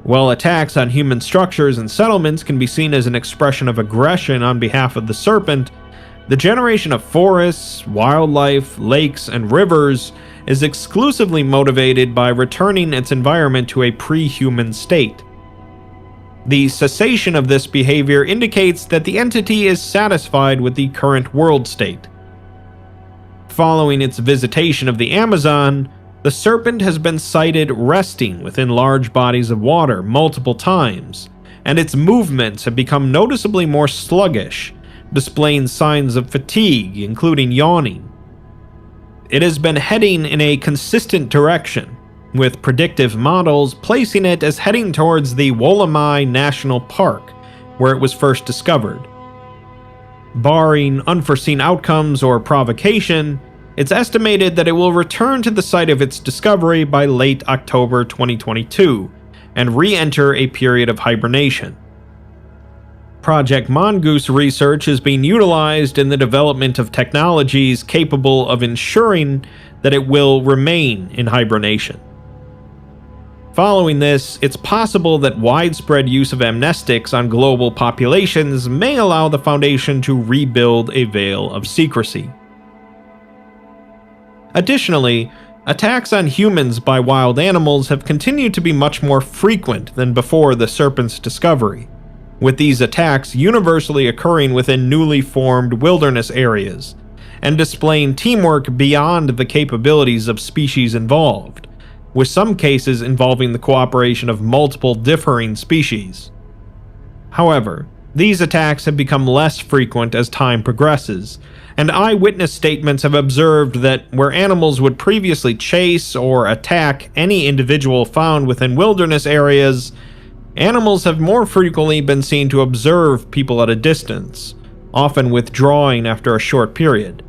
While attacks on human structures and settlements can be seen as an expression of aggression on behalf of the serpent, the generation of forests, wildlife, lakes, and rivers is exclusively motivated by returning its environment to a pre-human state. The cessation of this behavior indicates that the entity is satisfied with the current world state. Following its visitation of the Amazon, the serpent has been sighted resting within large bodies of water multiple times, and its movements have become noticeably more sluggish, displaying signs of fatigue, including yawning. It has been heading in a consistent direction, with predictive models placing it as heading towards the Wolamai National Park, where it was first discovered. Barring unforeseen outcomes or provocation, it's estimated that it will return to the site of its discovery by late October 2022 and re-enter a period of hibernation. Project Mongoose research is being utilized in the development of technologies capable of ensuring that it will remain in hibernation. Following this, it's possible that widespread use of amnestics on global populations may allow the Foundation to rebuild a veil of secrecy. Additionally, attacks on humans by wild animals have continued to be much more frequent than before the serpent's discovery, with these attacks universally occurring within newly formed wilderness areas, and displaying teamwork beyond the capabilities of species involved, with some cases involving the cooperation of multiple differing species. However, these attacks have become less frequent as time progresses, and eyewitness statements have observed that where animals would previously chase or attack any individual found within wilderness areas, animals have more frequently been seen to observe people at a distance, often withdrawing after a short period.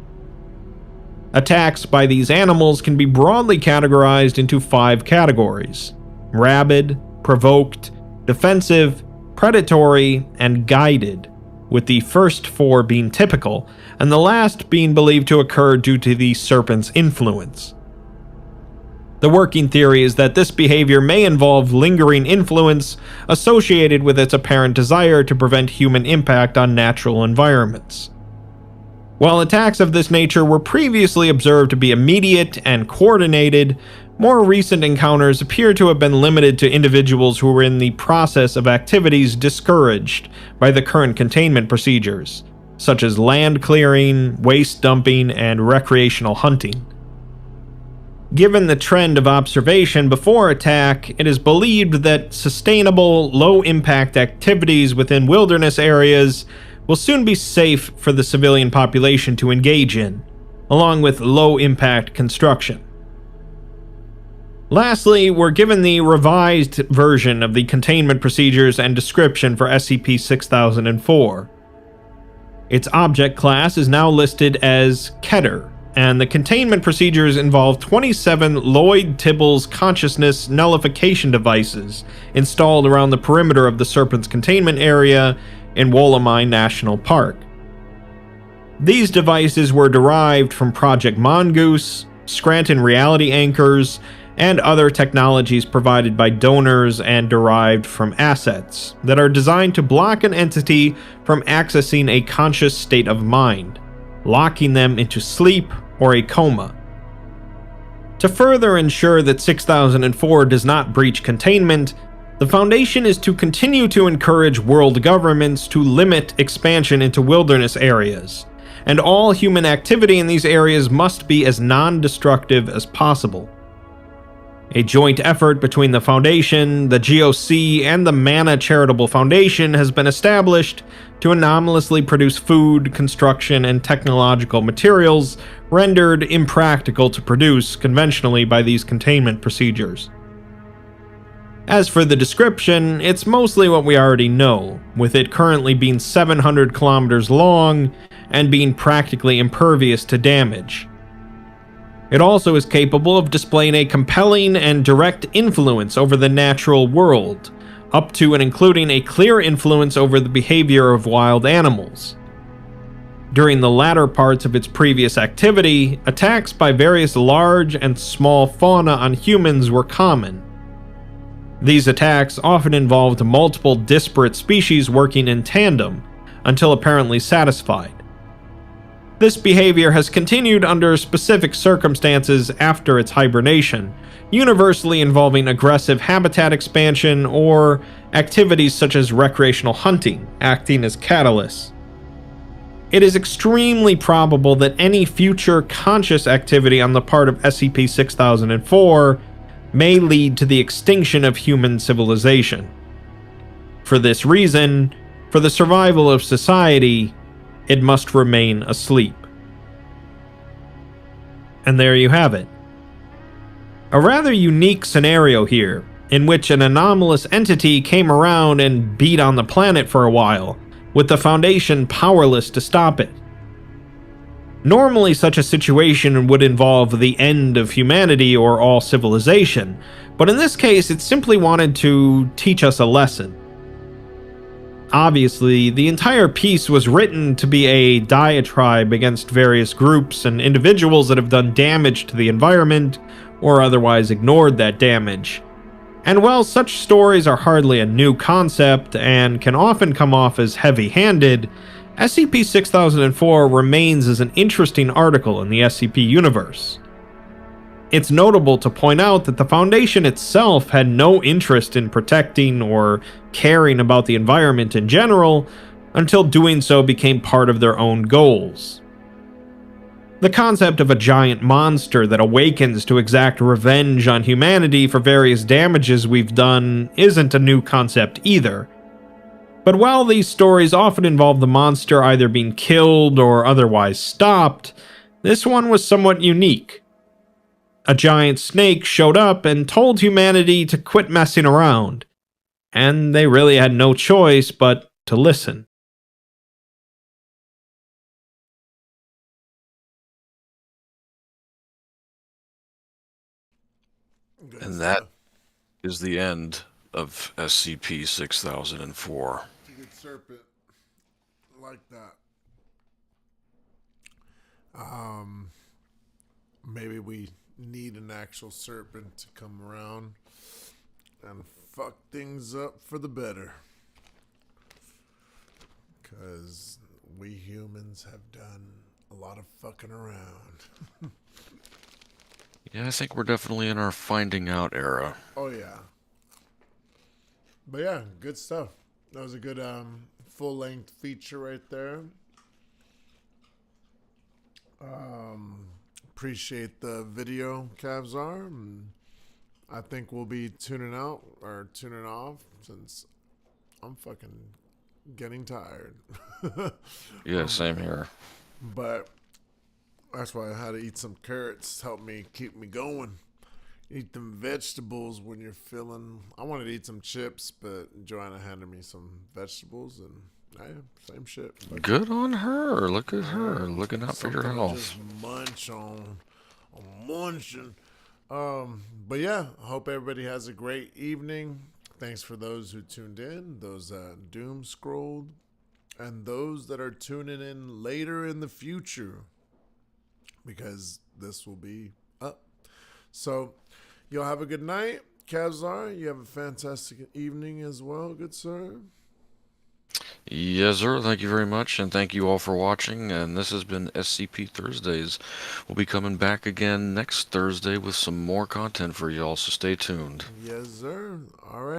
Attacks by these animals can be broadly categorized into 5 categories: rabid, provoked, defensive, predatory, and guided, with the first 4 being typical, and the last being believed to occur due to the serpent's influence. The working theory is that this behavior may involve lingering influence associated with its apparent desire to prevent human impact on natural environments. While attacks of this nature were previously observed to be immediate and coordinated, more recent encounters appear to have been limited to individuals who were in the process of activities discouraged by the current containment procedures, such as land clearing, waste dumping, and recreational hunting. Given the trend of observation before attack, it is believed that sustainable, low-impact activities within wilderness areas will soon be safe for the civilian population to engage in, along with low-impact construction. Lastly, we're given the revised version of the containment procedures and description for SCP-6004. Its object class is now listed as Keter, and the containment procedures involve 27 Lloyd-Tibbles consciousness nullification devices installed around the perimeter of the Serpent's containment area in Wollomai National Park. These devices were derived from Project Mongoose, Scranton Reality Anchors, and other technologies provided by donors and derived from assets that are designed to block an entity from accessing a conscious state of mind, locking them into sleep or a coma. To further ensure that 6004 does not breach containment, the Foundation is to continue to encourage world governments to limit expansion into wilderness areas, and all human activity in these areas must be as non-destructive as possible. A joint effort between the Foundation, the GOC, and the Mana Charitable Foundation has been established to anomalously produce food, construction, and technological materials rendered impractical to produce conventionally by these containment procedures. As for the description, it's mostly what we already know, with it currently being 700 kilometers long and being practically impervious to damage. It also is capable of displaying a compelling and direct influence over the natural world, up to and including a clear influence over the behavior of wild animals. During the latter parts of its previous activity, attacks by various large and small fauna on humans were common. These attacks often involved multiple disparate species working in tandem, until apparently satisfied. This behavior has continued under specific circumstances after its hibernation, universally involving aggressive habitat expansion or activities such as recreational hunting, acting as catalysts. It is extremely probable that any future conscious activity on the part of SCP-6004 may lead to the extinction of human civilization. For this reason, for the survival of society, it must remain asleep. And there you have it. A rather unique scenario here, in which an anomalous entity came around and beat on the planet for a while, with the Foundation powerless to stop it. Normally, such a situation would involve the end of humanity or all civilization, but in this case, it simply wanted to teach us a lesson. Obviously, the entire piece was written to be a diatribe against various groups and individuals that have done damage to the environment or otherwise ignored that damage. And while such stories are hardly a new concept and can often come off as heavy-handed, SCP-6004 remains as an interesting article in the SCP universe. It's notable to point out that the Foundation itself had no interest in protecting or caring about the environment in general until doing so became part of their own goals. The concept of a giant monster that awakens to exact revenge on humanity for various damages we've done isn't a new concept either. But while these stories often involve the monster either being killed or otherwise stopped, this one was somewhat unique. A giant snake showed up and told humanity to quit messing around, and they really had no choice but to listen. Good And that stuff. is the end of SCP-6004. Good serpent. Like that. Maybe we need an actual serpent to come around and fuck things up for the better. Because we humans have done a lot of fucking around. Yeah, I think we're definitely in our finding out era. Oh, yeah. But yeah, good stuff. That was a good full-length feature right there. Appreciate the video, Kavzar. I think we'll be tuning out or tuning off since I'm fucking getting tired. Yeah, same here. But that's why I had to eat some carrots to help me keep me going. Eat them vegetables when you're feeling. I wanted to eat some chips, but Joanna handed me some vegetables, and same shit. But Good on her. Look at her. Looking out for your something to health. just munch on. I'm munching. But yeah, I hope everybody has a great evening. Thanks for those who tuned in, those doom scrolled, and those that are tuning in later in the future, because this will be up. So, y'all have a good night. Kavzar, you have a fantastic evening as well, good sir. Yes, sir. Thank you very much, and thank you all for watching. And this has been SCP Thursdays. We'll be coming back again next Thursday with some more content for y'all, so stay tuned. Yes, sir. All right.